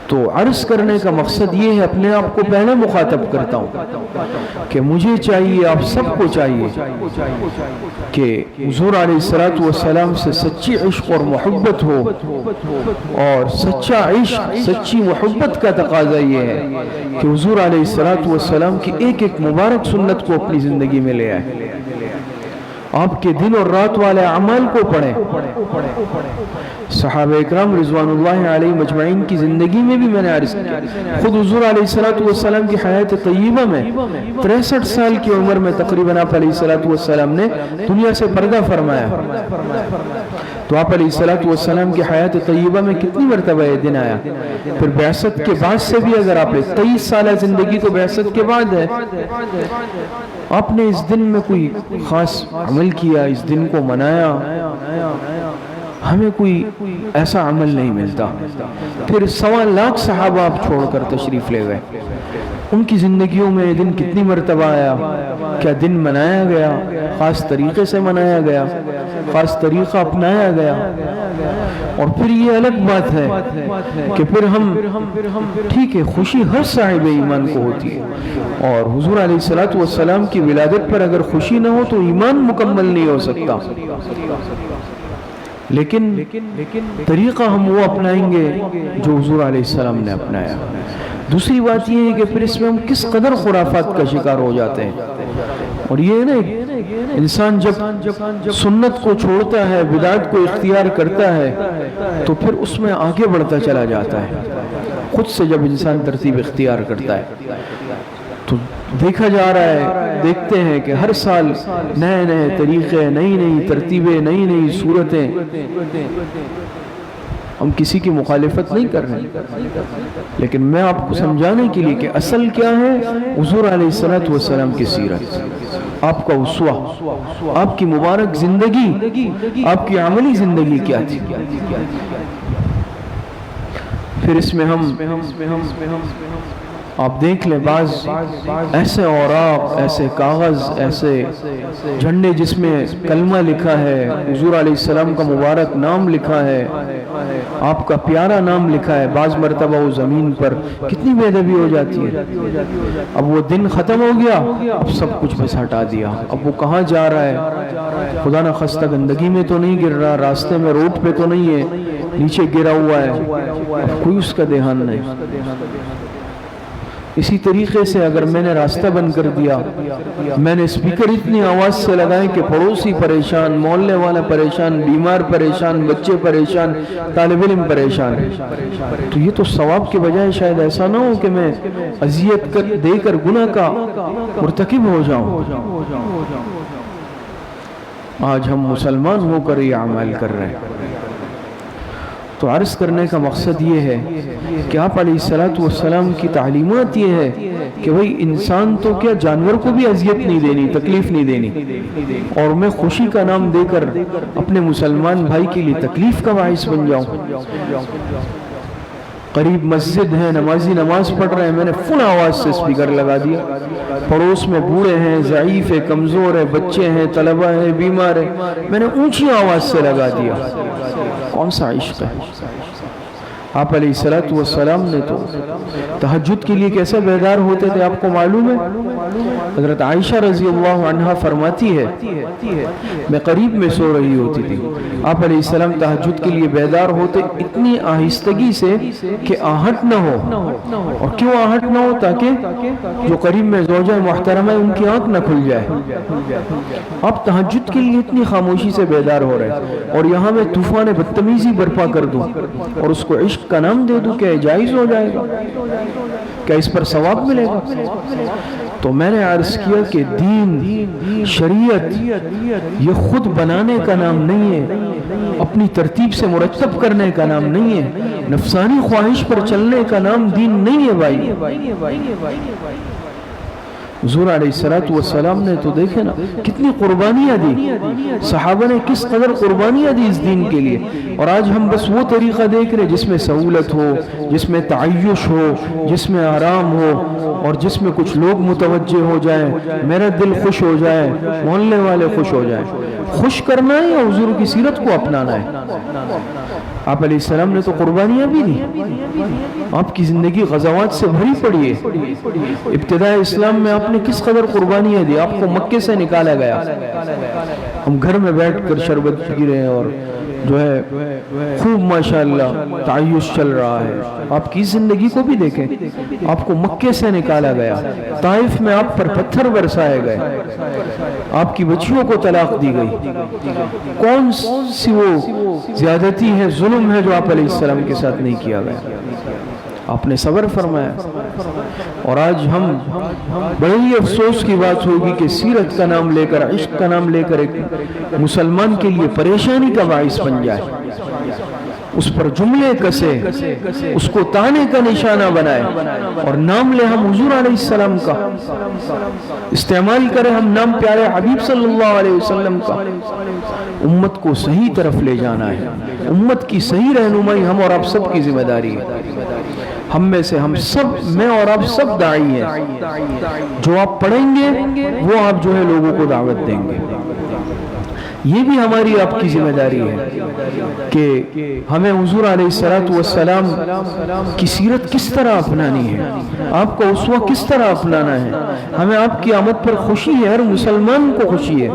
تو عرض کرنے کا مقصد یہ ہے، اپنے آپ کو پہلے مخاطب کرتا ہوں کہ مجھے چاہیے، آپ سب کو چاہیے کہ حضور علیہ الصلوۃ والسلام سے سچی عشق اور محبت ہو، اور سچا عشق، سچی محبت کا تقاضا یہ ہے کہ حضور علیہ الصلوۃ والسلام کی ایک ایک مبارک سنت کو اپنی زندگی میں لے آئے، آپ کے دن اور رات والے اعمال کو پڑھیں۔ صحابہ اکرام رضوان اللہ علیہ مجمعین کی زندگی میں بھی میں نے عرض کیا، خود حضور علیہ الصلوۃ والسلام کی حیات طیبہ میں 63 سال کی عمر میں تقریباً آپ علیہ الصلوۃ والسلام نے دنیا سے پردہ فرمایا، تو آپ علیہ الصلوۃ والسلام کی حیات طیبہ میں کتنی مرتبہ یہ دن آیا؟ پھر بعثت کے بعد سے بھی اگر آپ 23 سالہ زندگی تو بعثت کے بعد ہے، آپ نے اس دن میں کوئی خاص عمل کیا، اس دن کو منایا؟ ہمیں کوئی ایسا عمل نہیں ملتا۔ پھر 1.25 لاکھ صحابہ آپ چھوڑ کر تشریف لے گئے، ان کی زندگیوں میں یہ دن کتنی مرتبہ آیا؟ کیا دن منایا گیا؟ خاص طریقے سے منایا گیا؟ خاص طریقہ اپنایا گیا؟ اور پھر یہ الگ بات ہے کہ پھر ہم ٹھیک ہے، خوشی ہر صاحب ایمان کو ہوتی ہے، اور حضور علیہ الصلوۃ والسلام کی ولادت پر اگر خوشی نہ ہو تو ایمان مکمل نہیں ہو سکتا۔ لیکن طریقہ ہم وہ اپنائیں گے جو حضور علیہ السلام نے اپنایا. دوسری بات یہ ہے کہ پھر اس میں ہم کس قدر خرافات کا شکار ہو جاتے ہیں. اور یہ نا انسان جب سنت کو چھوڑتا ہے، بدعت کو اختیار کرتا ہے، تو پھر اس میں آگے بڑھتا چلا جاتا ہے. خود سے جب انسان ترتیب اختیار کرتا ہے تو دیکھا جا رہا ہے، دیکھتے ہیں کہ ہر سال نئے نئے طریقے، نئی نئی ترتیبیں، نئی نئی صورتیں. ہم کسی کی مخالفت نہیں کر رہے، لیکن میں آپ کو سمجھانے کے لیے کہ اصل کیا ہے، حضور علیہ السلام کی سیرت، آپ کا اسوہ، آپ کی مبارک زندگی، آپ کی عملی زندگی کیا تھی. پھر اس میں ہم آپ دیکھ لیں بعض ایسے اوراق، ایسے کاغذ، ایسے جھنڈے جس میں کلمہ لکھا ہے، حضور علیہ السلام کا مبارک نام لکھا ہے، آپ کا پیارا نام لکھا ہے. بعض مرتبہ وہ زمین پر کتنی بے ادبی ہو جاتی ہے. اب وہ دن ختم ہو گیا، اب سب کچھ بس ہٹا دیا. اب وہ کہاں جا رہا ہے؟ خدا نہ خواستہ گندگی میں تو نہیں گر رہا، راستے میں روڈ پہ تو نہیں ہے، نیچے گرا ہوا ہے، اب کوئی اس کا دھیان نہیں. اسی طریقے سے اگر میں نے راستہ بند کر دیا، میں نے اسپیکر اتنی آواز سے لگائے کہ پڑوسی پریشان، محلے والا پریشان، بیمار پریشان، بچے پریشان، طالب علم پریشان، تو یہ تو ثواب کے بجائے شاید ایسا نہ ہو کہ میں اذیت دے کر گناہ کا مرتکب ہو جاؤں. آج ہم مسلمان ہو کر یہ اعمال کر رہے ہیں. تو عرض کرنے کا مقصد یہ ہے کہ آپ علیہ السلام کی تعلیمات یہ ہے کہ بھئی انسان تو کیا، جانور کو بھی اذیت نہیں دینی، تکلیف نہیں دینی، اور میں خوشی کا نام دے کر اپنے مسلمان بھائی کے لیے تکلیف کا باعث بن جاؤں. قریب مسجد ہے، نمازی نماز پڑھ رہے ہیں، میں نے فل آواز سے اسپیکر لگا دیا. پڑوس میں بوڑھے ہیں، ضعیف ہے، کمزور ہے، بچے ہیں، طلبہ ہیں، بیمار ہیں، میں نے اونچی آواز سے لگا دیا. کون سا عشق ہے؟ آپ علیہ السلام نے تو تہجد کے لیے کیسے بیدار ہوتے تھے آپ کو معلوم ہے؟ حضرت عائشہ رضی اللہ عنہا فرماتی ہے میں قریب میں سو رہی ہوتی تھی، آپ علیہ السلام تہجد کے لیے بیدار ہوتے اتنی آہستگی سے کہ آہٹ نہ ہو. اور کیوں آہٹ نہ ہو؟ تاکہ جو قریب میں زوجہ محترمہ ہے ان کی آنکھ نہ کھل جائے. آپ تہجد کے لیے اتنی خاموشی سے بیدار ہو رہے ہیں، اور یہاں میں طوفان بدتمیزی برپا کر دوں اور اس کو عشق کا نام دے دوں، کیا جائز ہو جائے گا؟ کیا اس پر ثواب ملے گا؟ تو میں نے عرض کیا کہ دین، شریعت یہ خود بنانے کا نام نہیں ہے، اپنی ترتیب سے مرتب کرنے کا نام نہیں ہے، نفسانی خواہش پر چلنے کا نام دین نہیں ہے بھائی. حضور علیہ السلام نے تو دیکھے نا کتنی قربانیاں دی، صحابہ نے کس قدر قربانیاں دی اس دین کے لیے. اور آج ہم بس وہ طریقہ دیکھ رہے جس میں سہولت ہو، جس میں تعیش ہو، جس میں آرام ہو، اور جس میں کچھ لوگ متوجہ ہو جائیں، میرا دل خوش ہو جائے، محلے والے خوش ہو جائیں. خوش کرنا ہے یا حضور کی سیرت کو اپنانا ہے؟ آپ علیہ السلام نے تو قربانیاں بھی دی، آپ کی زندگی غزوات سے بھری پڑی ہے. ابتداء اسلام میں آپ نے کس قدر قربانیاں دی، آپ کو مکے سے نکالا گیا، ہم گھر میں بیٹھ کر شربت پی رہے ہیں اور جو ہے خوب ماشاءاللہ تعیش چل رہا ہے. آپ کی زندگی کو بھی دیکھیں، آپ کو مکے سے نکالا گیا، طائف میں آپ پر پتھر برسائے گئے، آپ کی بچیوں کو طلاق دی گئی. کون سی وہ زیادتی ہے، ظلم ہے جو آپ علیہ السلام کے ساتھ نہیں کیا گیا؟ آپ نے صبر فرمایا. اور آج ہم بڑے ہی افسوس کی بات ہوگی کہ سیرت کا نام لے کر، عشق کا نام لے کر ایک مسلمان کے لیے پریشانی کا باعث بن جائے، اس پر جملے کسے، اس کو تانے کا نشانہ بنائے، اور نام لے ہم حضور علیہ السلام کا، استعمال کریں ہم نام پیارے حبیب صلی اللہ علیہ وسلم کا. امت کو صحیح طرف لے جانا ہے، امت کی صحیح رہنمائی ہم اور آپ سب کی ذمہ داری ہے. ہم میں سے ہم سب، میں اور آپ سب داعی ہیں، جو آپ پڑھیں گے وہ آپ جو ہے لوگوں کو دعوت دیں گے. یہ بھی ہماری آپ کی ذمہ داری ہے کہ ہمیں حضور علیہ الصلوۃ والسلام کی سیرت کس طرح اپنانی ہے، آپ کو اسوہ کس طرح اپنانا ہے۔ ہمیں آپ کی آمد پر خوشی ہے، ہر مسلمان کو خوشی ہے،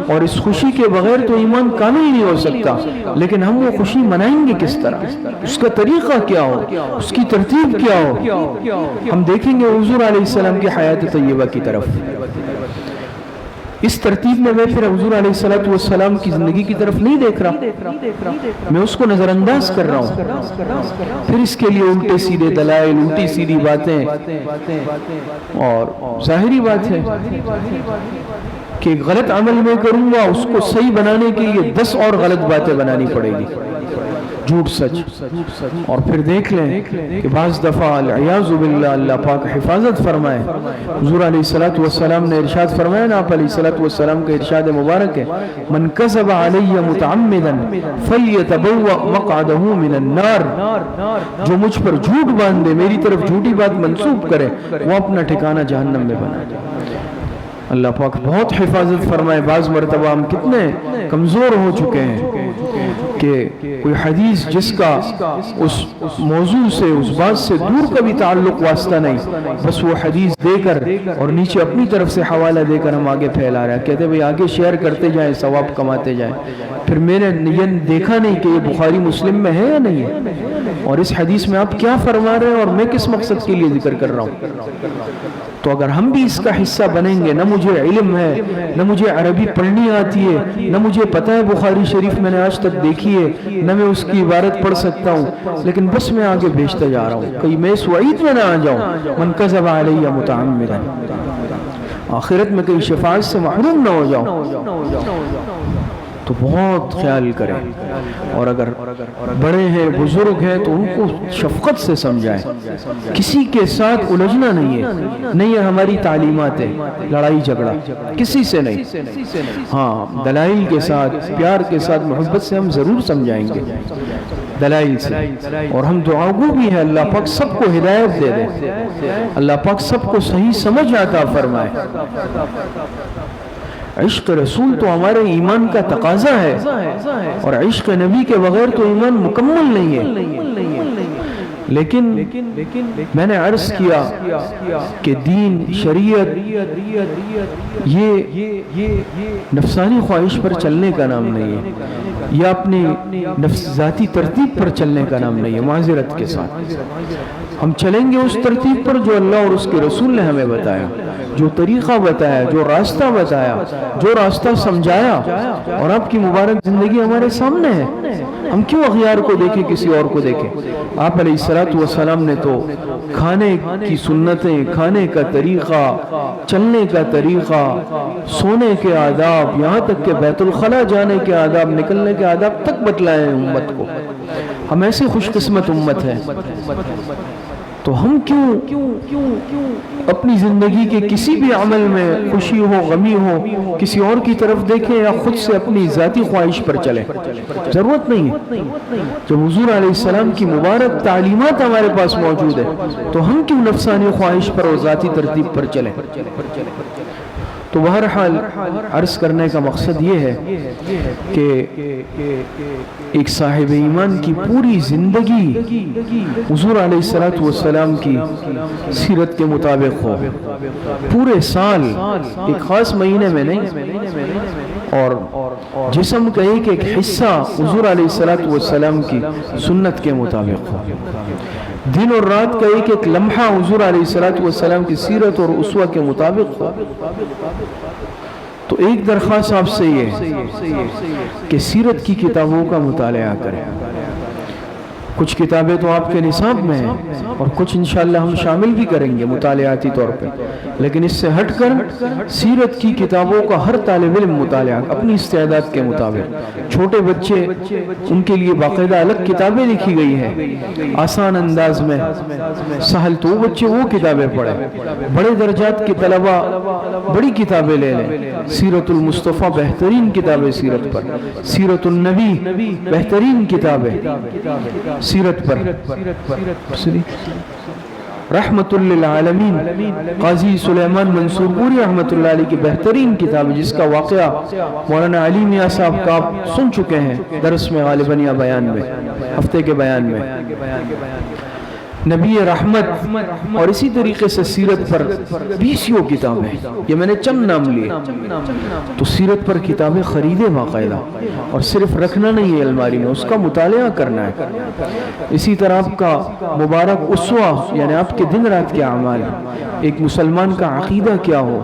اور اس خوشی کے بغیر تو ایمان کامل نہیں ہو سکتا، لیکن ہم وہ خوشی منائیں گے کس طرح، اس کا طریقہ کیا ہو، اس کی ترتیب کیا ہو۔ ہم دیکھیں گے حضور علیہ السلام کی حیات طیبہ کی طرف، اس ترتیب میں میں پھر حضور علیہ الصلوۃ والسلام کی زندگی کی طرف نہیں دیکھ رہا، میں اس کو نظر انداز کر رہا ہوں، پھر اس کے لیے الٹے سیدھے دلائل، الٹی سیدھی باتیں، اور ظاہری بات ہے کہ غلط عمل میں کروں گا، اس کو صحیح بنانے کے لیے 10 اور غلط باتیں بنانی پڑے گی، جھوٹ سچ، اور پھر دیکھ لیں کہ بعض دفعہ العیاذ باللہ اللہ پاک حفاظت فرمائے۔ حضور علیہ الصلوۃ والسلام نے ارشاد فرمایا نا، آپ علیہ الصلوۃ والسلام کا ارشاد مبارک ہے، من کذب علی متعمدا فلیتبوأ مقعدہ من النار، جو مجھ پر جھوٹ باندھے، میری طرف جھوٹی بات منسوب کرے، وہ اپنا ٹھکانہ جہنم میں بنائے۔ اللہ پاک بہت حفاظت فرمائے۔ بعض مرتبہ ہم کتنے کمزور ہو چکے ہیں کہ کوئی حدیث جس کا اس موضوع سے، اس بات سے دور کا بھی تعلق واسطہ نہیں، بس وہ حدیث دے کر اور نیچے اپنی طرف سے حوالہ دے کر ہم آگے پھیلا رہے ہیں، کہتے ہیں بھئی آگے شیئر کرتے جائیں، ثواب کماتے جائیں۔ پھر میں نے یہ دیکھا نہیں کہ یہ بخاری مسلم میں ہے یا نہیں ہے، اور اس حدیث میں آپ کیا فرما رہے ہیں اور میں کس مقصد کے لیے ذکر کر رہا ہوں۔ تو اگر ہم بھی اس کا حصہ بنیں گے، نہ مجھے علم ہے، نہ مجھے عربی پڑھنی آتی ہے، نہ مجھے پتہ ہے بخاری شریف میں نے آج تک دیکھی ہے، نہ میں اس کی عبارت پڑھ سکتا ہوں، لیکن بس میں آگے بھیجتا جا رہا ہوں، کہیں میں اس وعید میں نہ آ جاؤں، من کذب علی متعمدا، آخرت میں کہیں شفاعت سے محروم نہ ہو جاؤں۔ تو بہت خیال کریں، اور اگر بڑے ہیں، بزرگ ہیں، تو ان کو شفقت سے سمجھائیں، کسی کے ساتھ الجھنا نہیں ہے، نہیں ہے ہماری تعلیمات ہے لڑائی جھگڑا کسی سے نہیں، ہاں دلائل کے ساتھ، پیار کے ساتھ، محبت سے ہم ضرور سمجھائیں گے، دلائل سے، اور ہم دعاگو بھی ہیں اللہ پاک سب کو ہدایت دے دے، اللہ پاک سب کو صحیح سمجھ عطا فرمائے۔ عشق رسول تو ہمارے ایمان کا تقاضا ہے، اور عشق نبی کے بغیر تو ایمان مکمل نہیں ہے۔ لیکن میں نے عرض کیا کہ دین، شریعت یہ نفسانی خواہش پر چلنے کا نام نہیں ہے، یا اپنی ذاتی ترتیب پر چلنے کا نام نہیں ہے۔ معذرت کے ساتھ ہم چلیں گے اس ترتیب پر جو اللہ اور اس کے رسول نے ہمیں بتایا، جو طریقہ بتایا، جو راستہ بتایا، جو راستہ سمجھایا، اور آپ کی مبارک زندگی ہمارے سامنے ہے، ہم کیوں اغیار کو دیکھیں، کسی اور کو دیکھیں۔ آپ علیہ الصلوۃ والسلام نے تو کھانے کی سنتیں، کھانے کا طریقہ، چلنے کا طریقہ، سونے کے آداب، یہاں تک کہ بیت الخلاء جانے کے آداب، نکلنے کے آداب تک بتلائے ہیں امت کو۔ ہم ایسی خوش قسمت امت ہے، تو ہم کیوں اپنی زندگی کے کسی بھی عمل میں خوشی ہو، غمی ہو، کسی اور کی طرف دیکھیں یا خود سے اپنی ذاتی خواہش پر چلیں؟ ضرورت نہیں ہے۔ جب حضور علیہ السلام کی مبارک تعلیمات ہمارے پاس موجود ہے، تو ہم کیوں نفسانی خواہش پر اور ذاتی ترتیب پر چلیں؟ تو بہرحال عرض کرنے کا مقصد یہ ہے کہ ایک صاحب ایمان کی پوری زندگی حضور علیہ الصلوۃ والسلام کی سیرت کے مطابق ہو، پورے سال، ایک خاص مہینے میں نہیں، اور جسم کا ایک حصہ حضور علیہ الصلوۃ والسلام کی سنت کے مطابق ہو، دن اور رات کا ایک لمحہ حضور علیہ الصلوۃ والسلام کی سیرت اور اسوہ کے مطابق ہو۔ تو ایک درخواست آپ سے یہ کہ سیرت کی کتابوں کا مطالعہ کریں۔ کچھ کتابیں تو آپ کے نصاب میں ہیں، اور کچھ انشاءاللہ ہم شامل بھی کریں گے مطالعاتی طور پہ، لیکن اس سے ہٹ کر سیرت کی کتابوں کا ہر طالب علم مطالعہ اپنی استعداد کے مطابق۔ چھوٹے بچے، ان کے لیے باقاعدہ الگ کتابیں لکھی گئی ہیں آسان انداز میں، سہل، تو بچے وہ کتابیں پڑھیں۔ بڑے درجات کے طلبہ بڑی کتابیں لے لیں، سیرت المصطفیٰ بہترین کتابیں سیرت پر، سیرت النبی بہترین کتابیں سیرت پر، رحمت للعالمین قاضی سلیمان منصور پوری رحمۃ اللہ علیہ کی بہترین کتاب ہے، جس کا واقعہ مولانا علی میاں صاحب کا آپ سن چکے ہیں درس میں غالباً یا بیان میں، ہفتے کے بیان میں۔ نبی رحمت اور اسی طریقے سے سیرت پر 20 کتابیں، یہ میں نے چند نام لیے۔ تو سیرت پر کتابیں خریدیں باقاعدہ، اور صرف رکھنا نہیں ہے الماری میں، اس کا مطالعہ کرنا ہے۔ اسی طرح آپ کا مبارک اسوہ یعنی آپ کے دن رات کے اعمال، ایک مسلمان کا عقیدہ کیا ہو،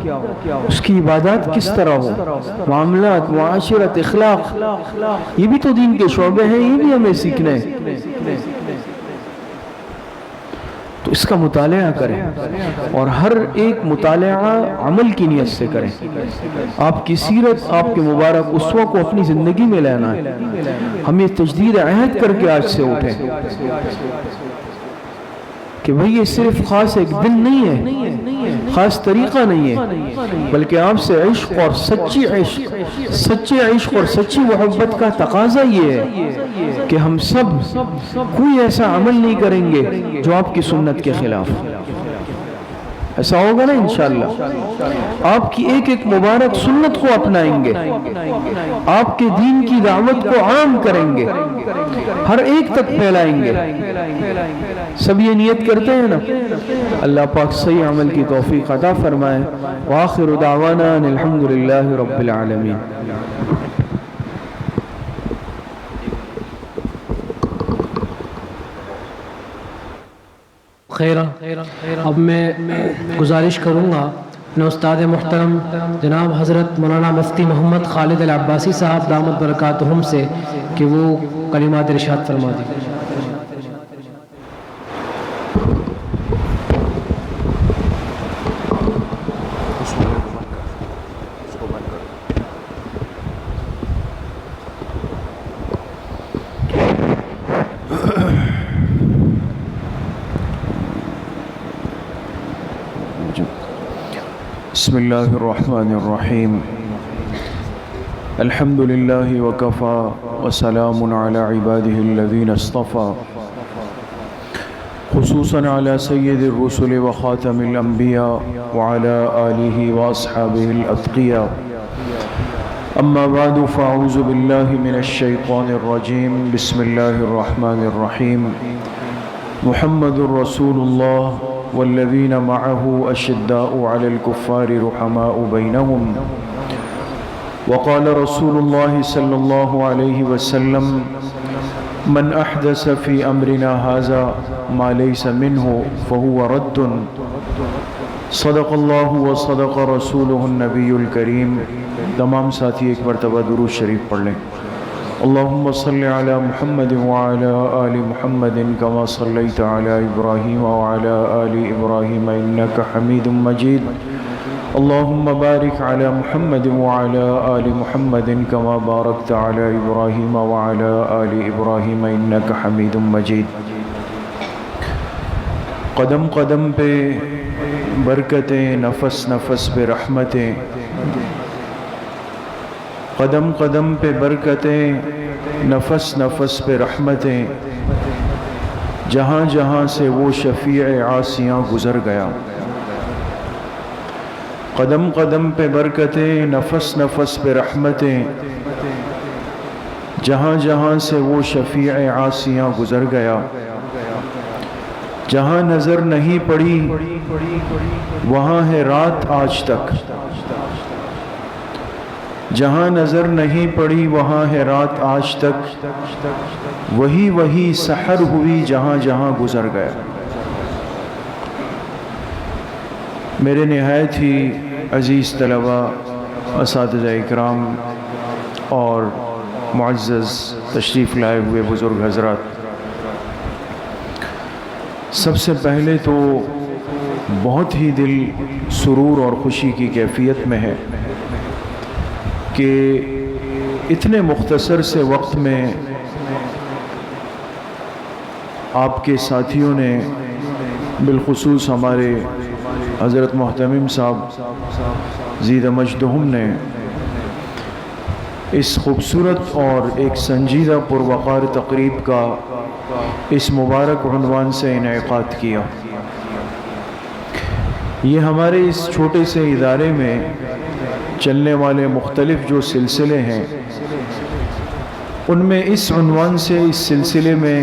اس کی عبادات کس طرح ہو، معاملات، معاشرت، اخلاق، یہ بھی تو دین کے شعبے ہیں، یہ بھی ہمیں سیکھنا ہے۔ تو اس کا مطالعہ کریں، اور ہر ایک مطالعہ عمل کی نیت سے کریں۔ آپ کی سیرت، آپ کے مبارک اسوہ کو اپنی زندگی میں لینا ہے۔ ہم یہ تجدید عہد کر کے آج سے اٹھیں کہ بھئی یہ صرف خاص ایک دن نہیں ہے، خاص طریقہ نہیں ہے، بلکہ آپ سے عشق اور سچے عشق اور سچی محبت کا تقاضا یہ ہے کہ ہم سب کوئی ایسا عمل نہیں کریں گے جو آپ کی سنت کے خلاف۔ ایسا ہوگا نا انشاءاللہ؟ آپ کی ایک ایک مبارک سنت کو اپنائیں گے، آپ کے دین کی دعوت کو عام کریں گے، ہر ایک تک پھیلائیں گے۔ سب یہ نیت کرتے ہیں نا؟ اللہ پاک صحیح عمل کی توفیق عطا فرمائے۔ وآخر دعوانا ان الحمدللہ رب العالمین۔ خیرہ اب میں گزارش کروں گا اپنے استاد محترم جناب حضرت مولانا مفتی محمد خالد العباسی صاحب دامت برکاتہم سے کہ وہ کلمات ارشاد فرما دیں۔ بسم اللہ الرحمن الرحیم الحمد للہ وکفى وسلام علی عباده الذین اصطفى خصوصا علی سید الرسل وخاتم الانبیاء وعلی آلہ واصحابہ الاتقیاء اما بعد فاعوذ باللہ من الشیطان الرجیم بسم اللہ الرحمن الرحیم محمد رسول اللہ والذین معه اشداء علی الکفار رحماء بینہم وقال رسول اللہ صلی اللہ علیہ وسلم من احدث فی امرنا هذا ما لیس منہ فهو رد صدق اللہ وصدق رسولہ النبی الکریم۔ تمام ساتھی ایک مرتبہ درود شریف پڑھ لیں۔ اللہم صلی علی محمد وعلی آل محمد کما صلیت علی ابراہیم وعلی آل ابراہیم انکا حمید مجید۔ اللہم بارک علی محمد وعلی آل محمد کما بارکت علی ابراہیم وعلی آل ابراہیم انکا حمید مجید۔ قدم قدم پہ برکتیں، نفس نفس پہ رحمتیں، قدم قدم پہ برکتیں، نفس نفس پہ رحمتیں، جہاں جہاں سے وہ شفیع عاصیاں گزر گیا۔ قدم قدم پہ برکتیں، نفس نفس پہ رحمتیں، جہاں جہاں سے وہ شفیع عاصیاں گزر گیا۔ جہاں نظر نہیں پڑی وہاں ہے رات آج تک، جہاں نظر نہیں پڑی وہاں ہے رات آج تک، وہی وہی سحر ہوئی جہاں جہاں گزر گیا۔ میرے نہایت ہی عزیز طلبہ، اساتذہ اکرام اور معزز تشریف لائے ہوئے بزرگ حضرات، سب سے پہلے تو بہت ہی دل سرور اور خوشی کی کیفیت میں ہے کہ اتنے مختصر سے وقت میں آپ کے ساتھیوں نے، بالخصوص ہمارے حضرت محتمم صاحب زید مجدہم نے، اس خوبصورت اور ایک سنجیدہ پروقار تقریب کا اس مبارک عنوان سے انعقاد کیا۔ یہ ہمارے اس چھوٹے سے ادارے میں چلنے والے مختلف جو سلسلے ہیں، ان میں اس عنوان سے اس سلسلے میں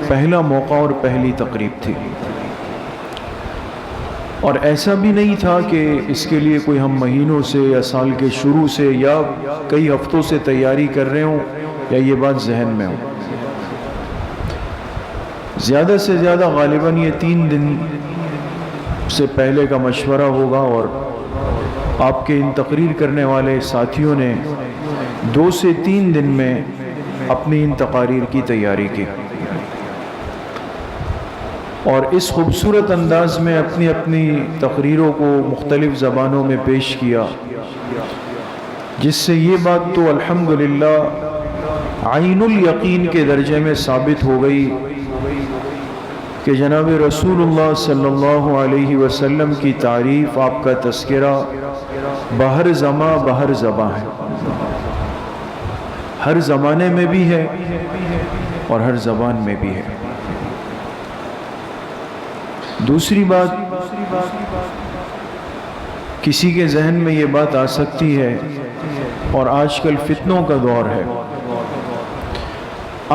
پہلا موقع اور پہلی تقریب تھی، اور ایسا بھی نہیں تھا کہ اس کے لیے کوئی ہم مہینوں سے یا سال کے شروع سے یا کئی ہفتوں سے تیاری کر رہے ہوں یا یہ بات ذہن میں ہو۔ زیادہ سے زیادہ غالباً یہ 3 دن سے پہلے کا مشورہ ہوگا، اور آپ کے ان تقریر کرنے والے ساتھیوں نے 2 سے 3 دن میں اپنی ان تقاریر کی تیاری کی، اور اس خوبصورت انداز میں اپنی اپنی تقریروں کو مختلف زبانوں میں پیش کیا، جس سے یہ بات تو الحمدللہ عین الیقین کے درجے میں ثابت ہو گئی کہ جناب رسول اللہ صلی اللہ علیہ وسلم کی تعریف، آپ کا تذکرہ بہر زماں بہر زباں ہے، ہر زمانے میں بھی ہے اور ہر زبان میں بھی ہے۔ دوسری بات، کسی کے ذہن میں یہ بات آ سکتی ہے، اور آج کل فتنوں کا دور ہے،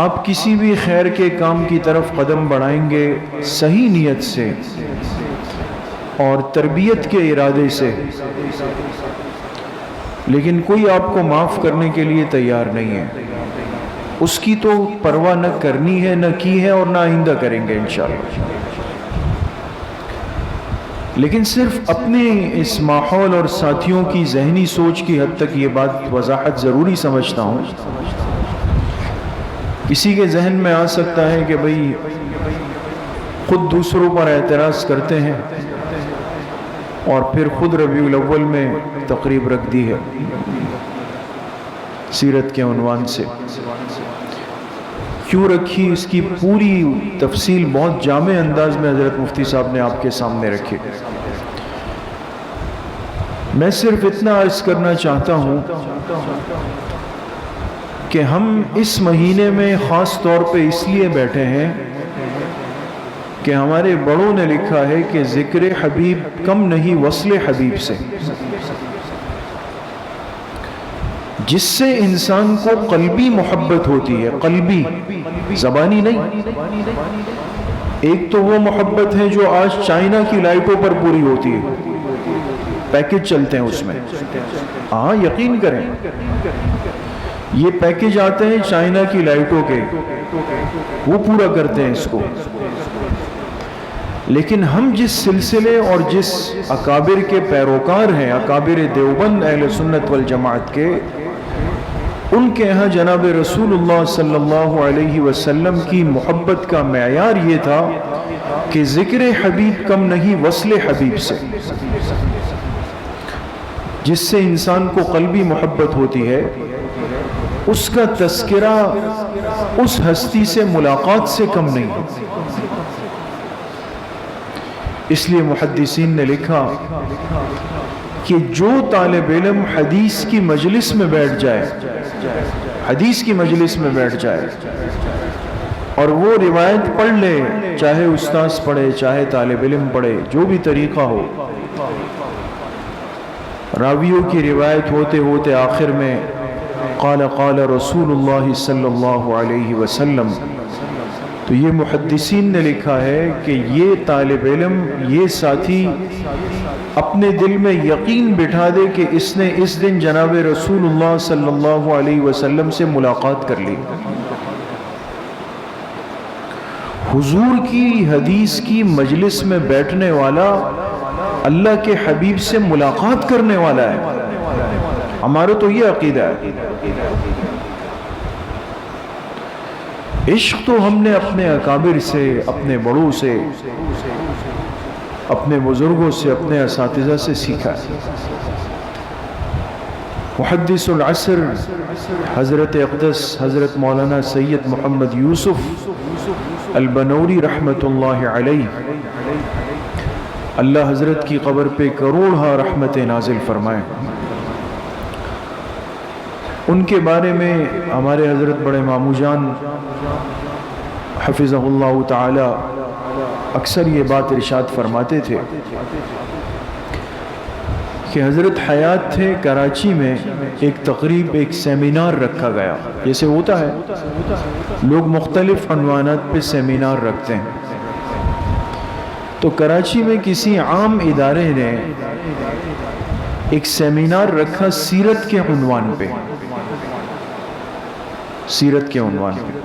آپ کسی بھی خیر کے کام کی طرف قدم بڑھائیں گے صحیح نیت سے اور تربیت کے ارادے سے، لیکن کوئی آپ کو معاف کرنے کے لیے تیار نہیں ہے، اس کی تو پرواہ نہ کرنی ہے، نہ کی ہے، اور نہ آئندہ کریں گے انشاءاللہ۔ لیکن صرف اپنے اس ماحول اور ساتھیوں کی ذہنی سوچ کی حد تک یہ بات وضاحت ضروری سمجھتا ہوں۔ کسی کے ذہن میں آ سکتا ہے کہ بھئی خود دوسروں پر اعتراض کرتے ہیں اور پھر خود ربیع الاول میں تقریب رکھ دی ہے سیرت کے عنوان سے۔ کیوں رکھی، اس کی پوری تفصیل بہت جامع انداز میں حضرت مفتی صاحب نے آپ کے سامنے رکھی۔ میں صرف اتنا عرض کرنا چاہتا ہوں کہ ہم اس مہینے میں خاص طور پہ اس لیے بیٹھے ہیں کہ ہمارے بڑوں نے لکھا ہے کہ ذکر حبیب کم نہیں وصل حبیب سے، جس سے انسان کو قلبی محبت ہوتی ہے، قلبی، زبانی نہیں۔ ایک تو وہ محبت ہے جو آج چائنا کی لائٹوں پر پوری ہوتی ہے، پیکج چلتے ہیں اس میں، ہاں یقین کریں، یہ پیکج آتے ہیں چائنا کی لائٹوں کے، وہ پورا کرتے ہیں اس کو۔ لیکن ہم جس سلسلے اور جس اکابر کے پیروکار ہیں، اکابر دیوبند اہل سنت والجماعت کے، ان کے ہاں جناب رسول اللہ صلی اللہ علیہ وسلم کی محبت کا معیار یہ تھا کہ ذکر حبیب کم نہیں وصل حبیب سے، جس سے انسان کو قلبی محبت ہوتی ہے، اس کا تذکرہ اس ہستی سے ملاقات سے کم نہیں۔ اس لیے محدثین نے لکھا کہ جو طالب علم حدیث کی مجلس میں بیٹھ جائے، حدیث کی مجلس میں بیٹھ جائے اور وہ روایت پڑھ لے، چاہے استاذ پڑھے چاہے طالب علم پڑھے، جو بھی طریقہ ہو، راویوں کی روایت ہوتے ہوتے آخر میں قال قال رسول اللہ صلی اللہ علیہ وسلم، تو یہ محدثین نے لکھا ہے کہ یہ طالب علم، یہ ساتھی اپنے دل میں یقین بٹھا دے کہ اس نے اس دن جناب رسول اللہ صلی اللہ علیہ وسلم سے ملاقات کر لی، حضور کی حدیث کی مجلس میں بیٹھنے والا اللہ کے حبیب سے ملاقات کرنے والا ہے۔ ہمارا تو یہ عقیدہ ہے۔ عشق تو ہم نے اپنے اکابر سے، اپنے بڑوں سے، اپنے بزرگوں سے، اپنے اساتذہ سے سیکھا ہے۔ محدث العصر حضرت اقدس حضرت مولانا سید محمد یوسف البنوری رحمۃ اللہ علیہ، اللہ حضرت کی قبر پہ کروڑہا رحمت نازل فرمائے۔ ان کے بارے میں ہمارے حضرت بڑے مامو جان حفظہ اللہ تعالی اکثر یہ بات ارشاد فرماتے تھے کہ حضرت حیات تھے کراچی میں، ایک تقریب، ایک سیمینار رکھا گیا، جیسے ہوتا ہے لوگ مختلف عنوانات پہ سیمینار رکھتے ہیں، تو کراچی میں کسی عام ادارے نے ایک سیمینار رکھا سیرت کے عنوان پہ، سیرت کے عنوان پہ،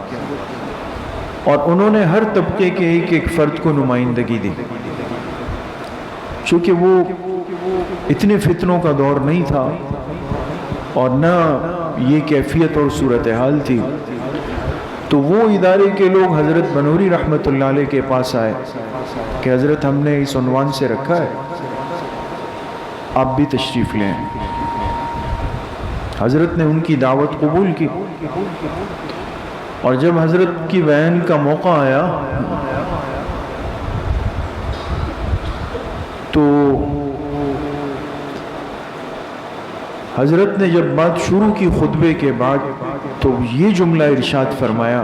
اور انہوں نے ہر طبقے کے ایک ایک فرد کو نمائندگی دی، چونکہ وہ اتنے فتنوں کا دور نہیں تھا اور نہ یہ کیفیت اور صورتحال تھی، تو وہ ادارے کے لوگ حضرت بنوری رحمۃ اللہ علیہ کے پاس آئے کہ حضرت ہم نے اس عنوان سے رکھا ہے، آپ بھی تشریف لیں۔ حضرت نے ان کی دعوت قبول کی، اور جب حضرت کی بیان کا موقع آیا تو حضرت نے جب بات شروع کی خطبے کے بعد تو یہ جملہ ارشاد فرمایا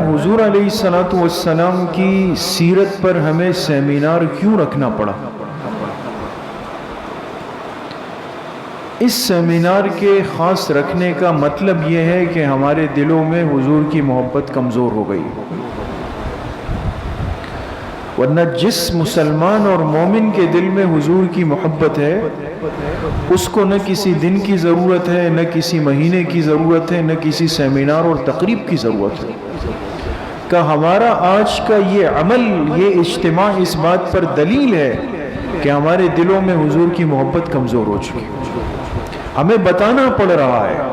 حضور علیہ السلام کی سیرت پر ہمیں سیمینار کیوں رکھنا پڑا؟ اس سیمینار کے خاص رکھنے کا مطلب یہ ہے کہ ہمارے دلوں میں حضور کی محبت کمزور ہو گئی، ورنہ جس مسلمان اور مومن کے دل میں حضور کی محبت ہے اس کو نہ کسی دن کی ضرورت ہے، نہ کسی مہینے کی ضرورت ہے، نہ کسی سیمینار اور تقریب کی ضرورت ہے، کہ ہمارا آج کا یہ عمل، یہ اجتماع اس بات پر دلیل ہے کہ ہمارے دلوں میں حضور کی محبت کمزور ہو چکی، ہمیں بتانا پڑ رہا ہے،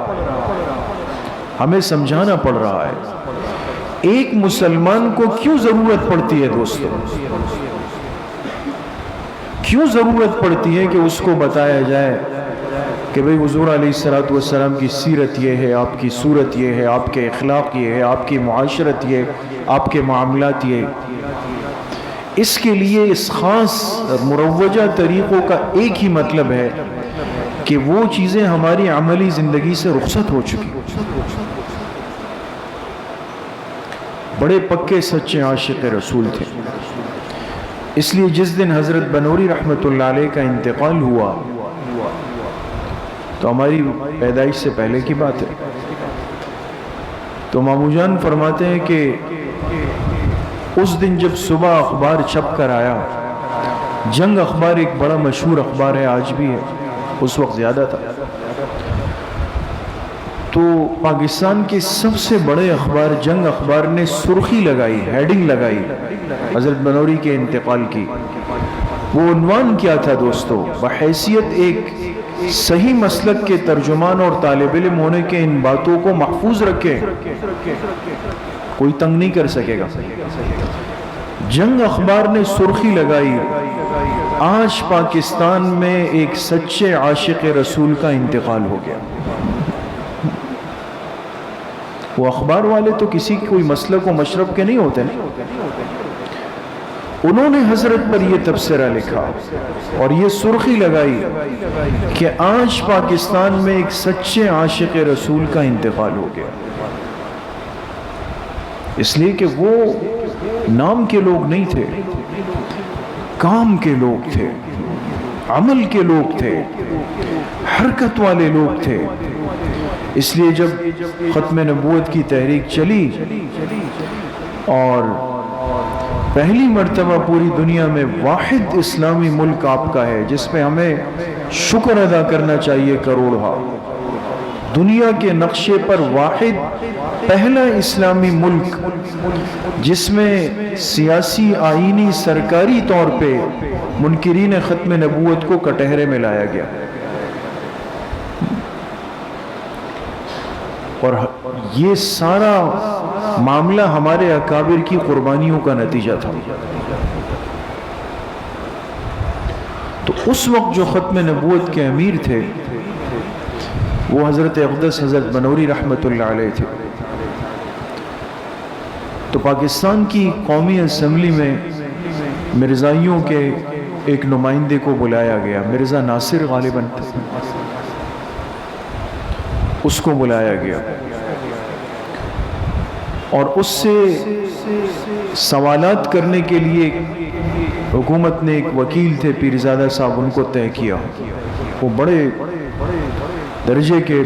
ہمیں سمجھانا پڑ رہا ہے۔ ایک مسلمان کو کیوں ضرورت پڑتی ہے دوستو؟ کیوں ضرورت پڑتی ہے کہ اس کو بتایا جائے کہ بھئی حضور علیہ السلام کی سیرت یہ ہے، آپ کی صورت یہ ہے، آپ کے اخلاق یہ ہے، آپ کی معاشرت یہ، آپ کے معاملات یہ؟ اس کے لیے اس خاص مروجہ طریقوں کا ایک ہی مطلب ہے کہ وہ چیزیں ہماری عملی زندگی سے رخصت ہو چکی، بڑے پکے سچے عاشق رسول تھے۔ اس لیے جس دن حضرت بنوری رحمۃ اللہ علیہ کا انتقال ہوا تو ہماری پیدائش سے پہلے کی بات ہے، تو مامو جان فرماتے ہیں کہ اس دن جب صبح اخبار چھپ کر آیا، جنگ اخبار ایک بڑا مشہور اخبار ہے، آج بھی ہے، اس وقت زیادہ تھا، تو پاکستان کے سب سے بڑے اخبار جنگ اخبار نے سرخی لگائی، ہیڈنگ لگائی حضرت بنوری کے انتقال کی۔ وہ عنوان کیا تھا دوستو؟ بحیثیت ایک صحیح مسلک کے ترجمان اور طالب علم ہونے کے ان باتوں کو محفوظ رکھے، کوئی تنگ نہیں کر سکے گا۔ جنگ اخبار نے سرخی لگائی، آج پاکستان میں ایک سچے عاشق رسول کا انتقال ہو گیا۔ وہ اخبار والے تو کسی کوئی مسلک و مشرب کے نہیں ہوتے نا، انہوں نے حضرت پر یہ تبصرہ لکھا اور یہ سرخی لگائی کہ آج پاکستان میں ایک سچے عاشق رسول کا انتقال ہو گیا، اس لیے کہ وہ نام کے لوگ نہیں تھے، کام کے لوگ تھے، عمل کے لوگ تھے، حرکت والے لوگ تھے۔ اس لیے جب ختم نبوت کی تحریک چلی اور پہلی مرتبہ پوری دنیا میں واحد اسلامی ملک آپ کا ہے جس پہ ہمیں شکر ادا کرنا چاہیے کروڑا، دنیا کے نقشے پر واحد پہلا اسلامی ملک جس میں سیاسی آئینی سرکاری طور پہ منکرین ختم نبوت کو کٹہرے میں لایا گیا، اور یہ سارا معاملہ ہمارے اکابر کی قربانیوں کا نتیجہ تھا۔ تو اس وقت جو ختم نبوت کے امیر تھے وہ حضرت اقدس حضرت بنوری رحمۃ اللہ علیہ تھے۔ تو پاکستان کی قومی اسمبلی میں مرزائیوں کے ایک نمائندے کو بلایا گیا، مرزا ناصر غالباً تھے، اس کو بلایا گیا اور اس سے سوالات کرنے کے لیے حکومت نے ایک وکیل تھے پیرزادہ صاحب، ان کو طے کیا. وہ بڑے درجے کے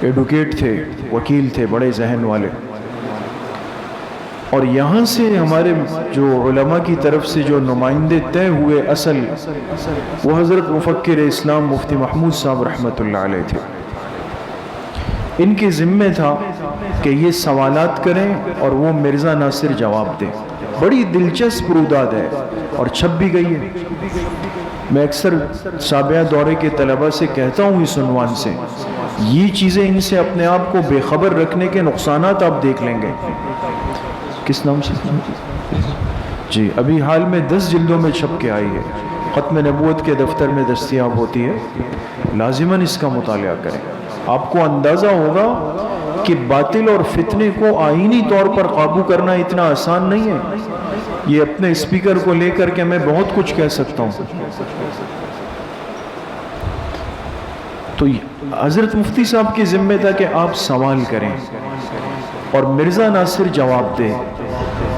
ایڈوکیٹ تھے، وکیل تھے، بڑے ذہن والے. اور یہاں سے ہمارے جو علماء کی طرف سے جو نمائندے طے ہوئے اصل، وہ حضرت مفکر اسلام مفتی محمود صاحب رحمۃ اللہ علیہ تھے. ان کے ذمہ تھا کہ یہ سوالات کریں اور وہ مرزا ناصر جواب دیں. بڑی دلچسپ روداد ہے اور چھپ بھی گئی ہے. میں اکثر سابعہ دورے کے طلبہ سے کہتا ہوں اس عنوان سے، یہ چیزیں ان سے اپنے آپ کو بے خبر رکھنے کے نقصانات آپ دیکھ لیں گے. کس نام سے؟ جی، ابھی حال میں 10 جلدوں میں چھپ کے آئی ہے، ختم نبوت کے دفتر میں دستیاب ہوتی ہے. لازماً اس کا مطالعہ کریں. آپ کو اندازہ ہوگا کہ باطل اور فتنے کو آئینی طور پر قابو کرنا اتنا آسان نہیں ہے. یہ اپنے اسپیکر کو لے کر کے میں بہت کچھ کہہ سکتا ہوں. تو حضرت مفتی صاحب کے ذمہ تھا کہ آپ سوال کریں اور مرزا ناصر جواب دے.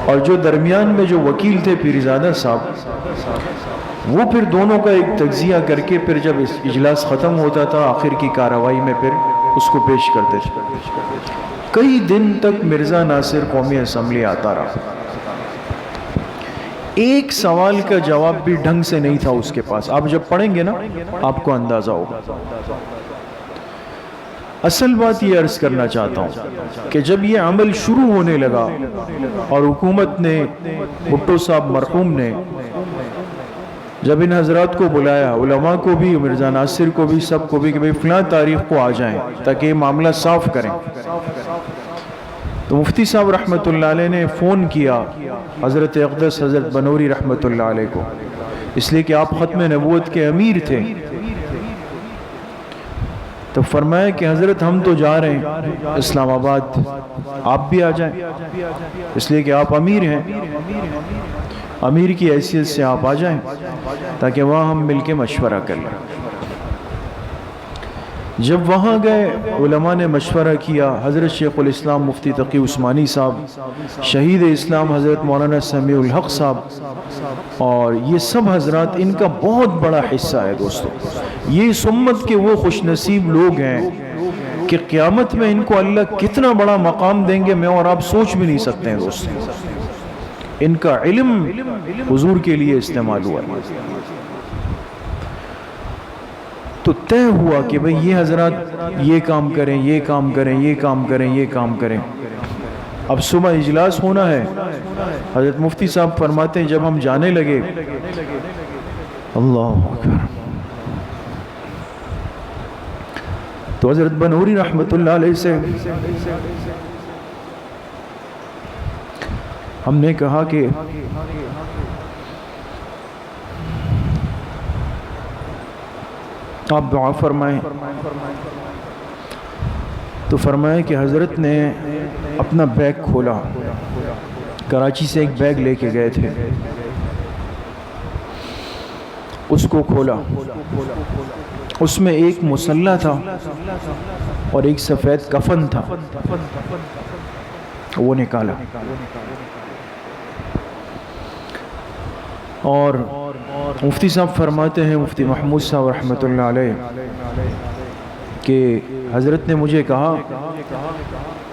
اور جو درمیان میں جو وکیل تھے پیرزادہ صاحب، وہ پھر دونوں کا ایک تجزیہ کر کے پھر جب اجلاس ختم ہوتا تھا آخر کی کارروائی میں پھر اس کو پیش کرتے تھے. کئی دن تک مرزا ناصر قومی اسمبلی آتا رہا. ایک سوال کا جواب بھی ڈھنگ سے نہیں تھا اس کے پاس. آپ جب پڑھیں گے نا آپ کو اندازہ ہوگا. اصل بات یہ عرض کرنا چاہتا ہوں کہ جب یہ عمل شروع ہونے لگا اور حکومت نے، بھٹو صاحب مرحوم نے جب ان حضرات کو بلایا، علماء کو بھی، مرزا ناصر کو بھی، سب کو بھی، کہ بھئی فلاں تاریخ کو آ جائیں تاکہ یہ معاملہ صاف کریں، تو مفتی صاحب رحمۃ اللہ علیہ نے فون کیا حضرت اقدس حضرت بنوری رحمۃ اللہ علیہ کو، اس لیے کہ آپ ختم نبوت کے امیر تھے. تو فرمایا کہ حضرت ہم تو جا رہے ہیں اسلام آباد، آپ بھی آ جائیں، اس لیے کہ آپ امیر ہیں، امیر کی حیثیت سے آپ آ جائیں تاکہ وہاں ہم مل کے مشورہ کر لیں. جب وہاں گئے علماء نے مشورہ کیا. حضرت شیخ الاسلام مفتی تقی عثمانی صاحب، شہید اسلام حضرت مولانا سمیع الحق صاحب، اور یہ سب حضرات، ان کا بہت بڑا حصہ ہے دوستو. یہ اس امت کے وہ خوش نصیب لوگ ہیں کہ قیامت میں ان کو اللہ کتنا بڑا مقام دیں گے میں اور آپ سوچ بھی نہیں سکتے ہیں دوستو. ان کا علم حضور کے لیے استعمال ہوا. تو طے ہوا کہ بھئی یہ حضرات یہ کام کریں، یہ کام کریں، یہ کام کریں، یہ کام کریں. اب صبح اجلاس ہونا ہے. حضرت مفتی صاحب فرماتے ہیں جب ہم جانے لگے، اللہ اکبر، تو حضرت بنوری رحمۃ اللہ علیہ سے ہم نے کہا کہ آپ دعا فرمائیں. تو فرمایا کہ حضرت نے اپنا بیگ کھولا، کراچی سے ایک بیگ لے کے گئے تھے، اس کو کھولا، اس میں ایک مسلح تھا اور ایک سفید کفن تھا، وہ نکالا. اور مفتی صاحب فرماتے ہیں، مفتی محمود صاحب رحمۃ اللہ علیہ، کہ حضرت نے مجھے کہا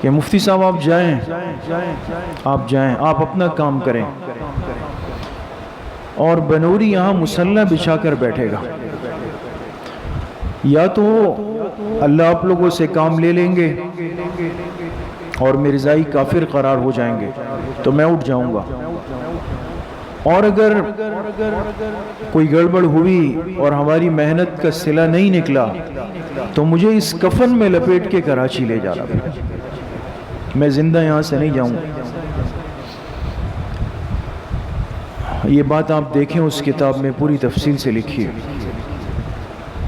کہ مفتی صاحب آپ جائیں، آپ جائیں، آپ اپنا کام کریں، اور بنوری یہاں مسلح بچھا کر بیٹھے گا. یا تو اللہ آپ لوگوں سے کام لے لیں گے اور مرزائی کافر قرار ہو جائیں گے تو میں اٹھ جاؤں گا، اور اگر کوئی گڑبڑ ہوئی اور ہماری محنت کا صلہ نہیں نکلا تو مجھے اس کفن میں لپیٹ کے کراچی لے جانا پڑے، میں زندہ یہاں سے نہیں جاؤں. یہ بات آپ دیکھیں اس کتاب میں پوری تفصیل سے لکھی ہے.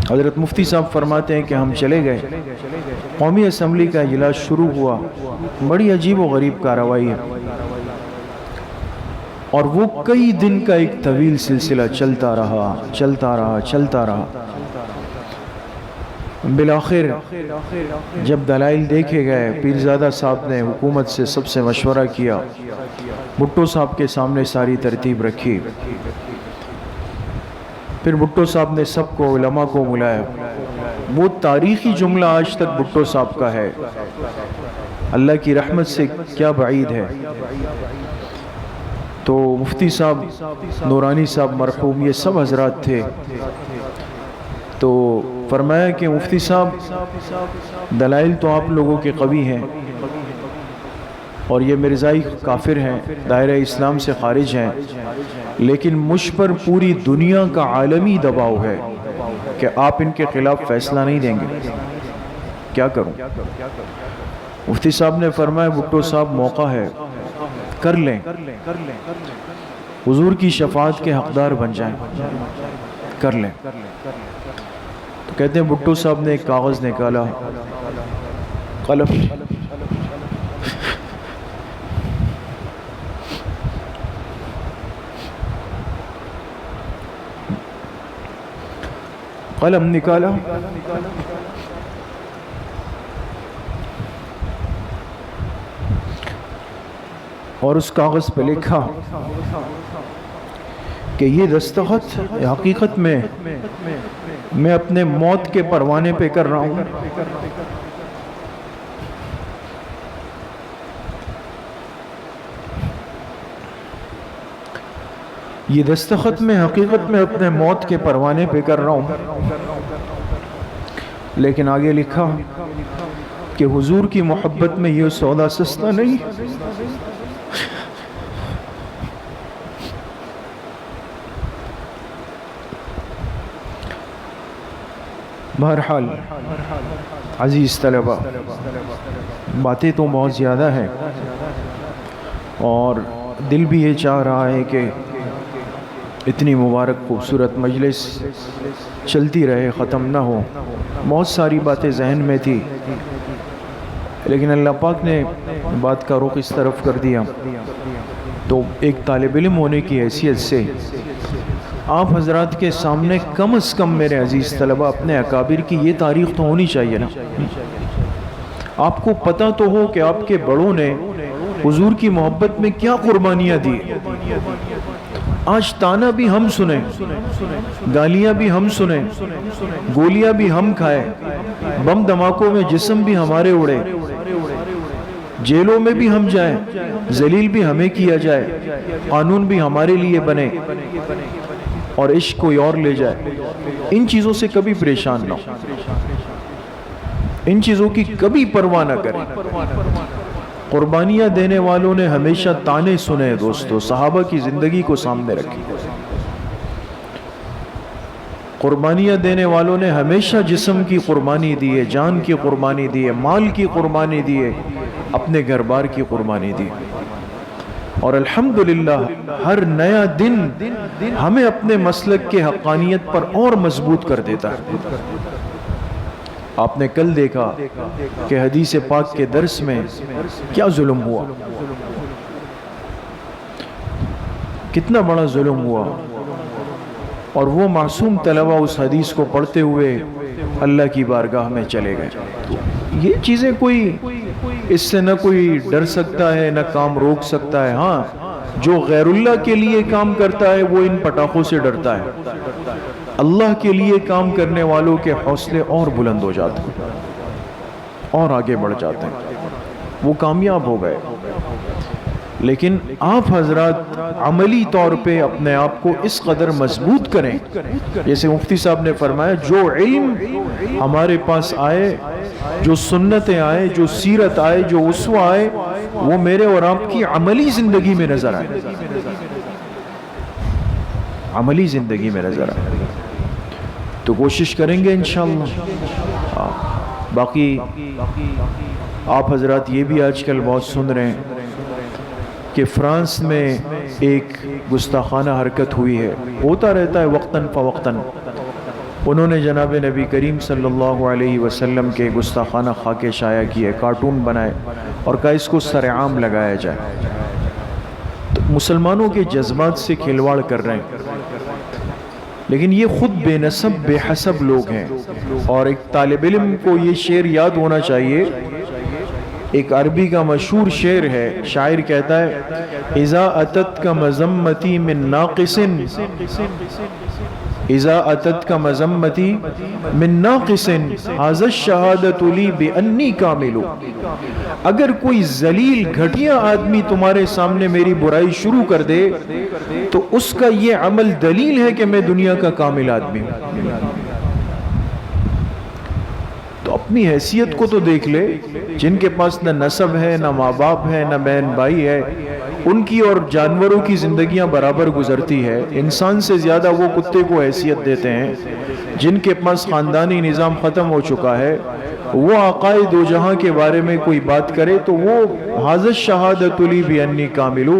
حضرت مفتی صاحب فرماتے ہیں کہ ہم چلے گئے، قومی اسمبلی کا اجلاس شروع ہوا. بڑی عجیب و غریب کارروائی ہے، اور وہ کئی دن کا ایک طویل سلسلہ چلتا رہا. بالآخر جب دلائل دیکھے گئے، پیرزادہ صاحب نے حکومت سے سب سے مشورہ کیا، بھٹو صاحب کے سامنے ساری ترتیب رکھی، پھر بھٹو صاحب نے سب کو علماء کو بلایا۔ وہ تاریخی جملہ آج تک بھٹو صاحب کا ہے، اللہ کی رحمت سے کیا بعید ہے۔ تو مفتی صاحب، نورانی صاحب مرحوم، یہ سب حضرات تھے۔ تو فرمایا کہ مفتی صاحب دلائل تو آپ لوگوں کے قوی ہیں، اور یہ مرزائی کافر ہیں، دائرہ اسلام سے خارج ہیں، لیکن مجھ پر پوری دنیا کا عالمی دباؤ ہے کہ آپ ان کے خلاف فیصلہ نہیں دیں گے، کیا کروں؟ مفتی صاحب نے فرمایا بھٹو صاحب موقع ہے، کر لیں، حضور کی شفاعت کے حقدار بن جائیں، کر لیں۔ تو کہتے ہیں بھٹو صاحب نے ایک کاغذ نکالا، قلم نکالا، اور اس کاغذ پہ لکھا کہ یہ دستخط حقیقت میں اپنے موت کے پروانے پہ کر رہا ہوں، یہ دستخط میں حقیقت میں اپنے موت کے پروانے پہ کر رہا ہوں، لیکن آگے لکھا کہ حضور کی محبت میں یہ سودا سستا نہیں۔ بہرحال عزیز طلبہ، باتیں تو بہت زیادہ ہیں، اور دل بھی یہ چاہ رہا ہے کہ اتنی مبارک خوبصورت مجلس چلتی رہے، ختم نہ ہو۔ بہت ساری باتیں ذہن میں تھی، لیکن اللہ پاک نے بات کا رخ اس طرف کر دیا۔ تو ایک طالب علم ہونے کی حیثیت سے آپ حضرات کے سامنے کم از کم میرے عزیز طلبہ اپنے اکابر کی یہ تاریخ تو ہونی چاہیے نا، آپ کو پتہ تو ہو کہ آپ کے بڑوں نے حضور کی محبت میں کیا قربانیاں دی۔ آج تانا بھی ہم سنیں، گالیاں بھی ہم سنیں، گولیاں بھی ہم کھائیں، بم دھماکوں میں جسم بھی ہمارے اڑے، جیلوں میں بھی ہم جائیں، ذلیل بھی ہمیں کیا جائے، قانون بھی ہمارے لیے بنے، اور عشق کوئی اور لے جائے۔ ان چیزوں سے کبھی پریشان نہ ہو، ان چیزوں کی کبھی پرواہ نہ کریں۔ قربانیاں دینے والوں نے ہمیشہ تانے سنے، دوستو، صحابہ کی زندگی کو سامنے رکھی۔ قربانیاں دینے والوں نے ہمیشہ جسم کی قربانی دی ہے، جان کی قربانی دی ہے، مال کی قربانی دی ہے، اپنے گھر بار کی قربانی دی، اور الحمدللہ ہر نیا دن ہمیں اپنے مسلک کے حقانیت پر اور مضبوط کر دیتا ہے۔ آپ نے کل دیکھا کہ حدیث پاک کے درس میں کیا ظلم ہوا، کتنا بڑا ظلم ہوا، اور وہ معصوم طلبہ اس حدیث کو پڑھتے ہوئے اللہ کی بارگاہ میں چلے گئے۔ یہ چیزیں کوئی اس سے نہ کوئی ڈر سکتا ہے، نہ کام روک سکتا ہے۔ ہاں، جو غیر اللہ کے لیے کام کرتا ہے وہ ان پٹاخوں سے ڈرتا ہے، اللہ کے لیے کام کرنے والوں کے حوصلے اور بلند ہو جاتے ہیں اور آگے بڑھ جاتے ہیں، وہ کامیاب ہو گئے۔ لیکن آپ حضرات عملی طور پہ اپنے آپ کو اس قدر مضبوط کریں، جیسے مفتی صاحب نے فرمایا، جو علم ہمارے پاس آئے، جو سنتیں آئے، جو سیرت آئے، جو اسوہ آئے، وہ میرے اور آپ کی عملی زندگی میں نظر آئے، عملی زندگی میں نظر آئے۔ تو کوشش کریں گے انشاءاللہ۔ باقی آپ حضرات یہ بھی آج کل بہت سن رہے ہیں کہ فرانس میں ایک گستاخانہ حرکت ہوئی ہے، ہوتا رہتا ہے وقتاً فوقتاً۔ انہوں نے جناب نبی کریم صلی اللہ علیہ وسلم کے گستاخانہ خاکے شائع کیے، کارٹون بنائے اور کہا اس کو سر عام لگایا جائے۔ تو مسلمانوں کے جذبات سے کھلواڑ کر رہے ہیں۔ لیکن یہ خود بے نسب بے حسب لوگ ہیں. اور ایک طالب علم کو یہ شعر یاد ہونا چاہیے. ایک عربی کا مشہور شعر ہے, شاعر کہتا ہے اذا اتت کا مذمتی من ناقص اذا اتت کا مذمتی من ناقص هذا الشہادت لی بانی کامل. اگر کوئی ذلیل گھٹیا آدمی تمہارے سامنے میری برائی شروع کر دے تو اس کا یہ عمل دلیل ہے کہ میں دنیا کا کامل آدمی ہوں. تو اپنی حیثیت کو تو دیکھ لے. جن کے پاس نہ نسب ہے, نہ ماں باپ ہے, نہ بہن بھائی ہے, ان کی اور جانوروں کی زندگیاں برابر گزرتی ہے. انسان سے زیادہ وہ کتے کو حیثیت دیتے ہیں. جن کے پاس خاندانی نظام ختم ہو چکا ہے, وہ آقائے دو جہاں کے بارے میں کوئی بات کرے تو وہ حاضر شہادت لی بانی کاملو.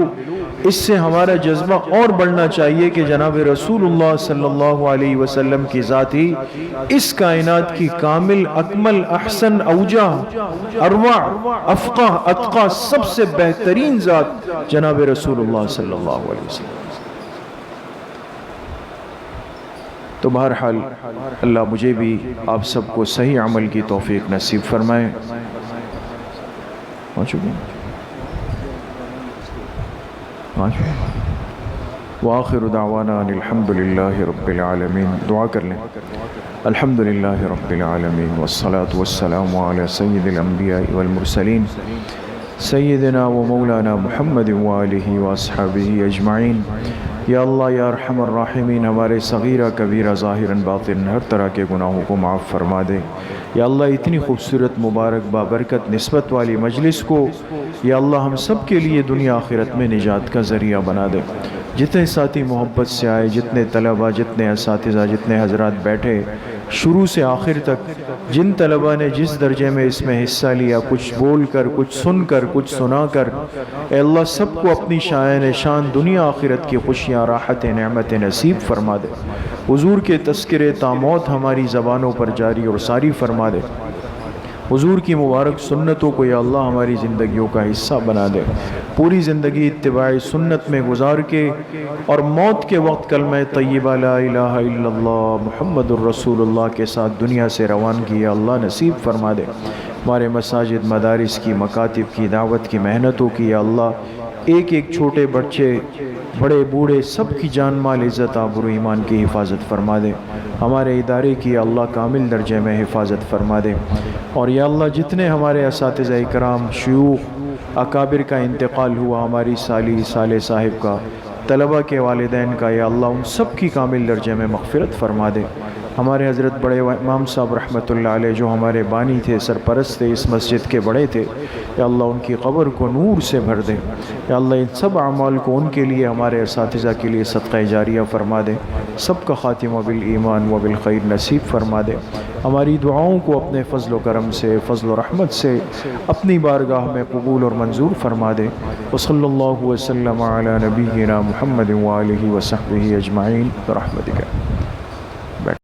اس سے ہمارا جذبہ اور بڑھنا چاہیے کہ جناب رسول اللہ صلی اللہ علیہ وسلم کی ذات ہی اس کائنات کی کامل, اکمل, احسن, اوجہ, اروع, افقہ, اتقى, سب سے بہترین ذات جناب رسول اللہ صلی اللہ علیہ وسلم. تو بہرحال اللہ مجھے بھی آپ سب کو صحیح عمل کی توفیق نصیب فرمائے. وآخر دعوانا ان الحمدللہ رب العالمین. دعا کر لیں. الحمدللہ رب العالمین والصلاة والسلام علی سید الانبیاء والمرسلین سیدنا و مولانا محمد وآلہ واصحابہ اجمعین. یا اللہ یا ارحم الراحمین, ہمارے صغیرہ کبیرہ ظاہراً باطن ہر طرح کے گناہوں کو معاف فرما دے. یا اللہ اتنی خوبصورت مبارک بابرکت نسبت والی مجلس کو یا اللہ ہم سب کے لیے دنیا آخرت میں نجات کا ذریعہ بنا دے. جتنے ساتھی محبت سے آئے, جتنے طلبہ, جتنے اساتذہ, جتنے حضرات بیٹھے شروع سے آخر تک, جن طلبہ نے جس درجے میں اس میں حصہ لیا, کچھ بول کر, کچھ سن کر, کچھ سنا کر, اے اللہ سب کو اپنی شائن شان دنیا آخرت کی خوشیاں, راحت, نعمت نصیب فرما دے. حضور کے تذکرے تاموت ہماری زبانوں پر جاری اور ساری فرما دے. حضور کی مبارک سنتوں کو یا اللہ ہماری زندگیوں کا حصہ بنا دے. پوری زندگی اتباع سنت میں گزار کے اور موت کے وقت کلمہ طیبہ لا الہ الا اللہ محمد الرسول اللہ کے ساتھ دنیا سے روانگی یا اللہ نصیب فرما دے. ہمارے مساجد, مدارس کی, مکاتب کی, دعوت کی محنتوں کی یا اللہ ایک ایک چھوٹے بچے, بڑے بوڑھے سب کی جان مال, عزت, آبرو, ایمان کی حفاظت فرما دے. ہمارے ادارے کی یا اللہ کامل درجے میں حفاظت فرما دے. اور یا اللہ جتنے ہمارے اساتذہ اکرام, شیوخ, اکابر کا انتقال ہوا, ہماری سالی, صالح صاحب کا, طلبہ کے والدین کا, یا اللہ ان سب کی کامل درجے میں مغفرت فرما دے. ہمارے حضرت بڑے امام صاحب رحمۃ اللہ علیہ جو ہمارے بانی تھے, سرپرست تھے, اس مسجد کے بڑے تھے, یا اللہ ان کی قبر کو نور سے بھر دے. یا اللہ ان سب اعمال کو ان کے لیے, ہمارے اساتذہ کے لیے صدقہ جاریہ فرما دے. سب کا خاتمہ بالایمان و بالخیر نصیب فرما دے. ہماری دعاؤں کو اپنے فضل و کرم سے, فضل و رحمت سے اپنی بارگاہ میں قبول اور منظور فرما دے. وصلی اللہ وسلم علی نبینا محمد وآلہ وصحبہ اجمعین برحمتک.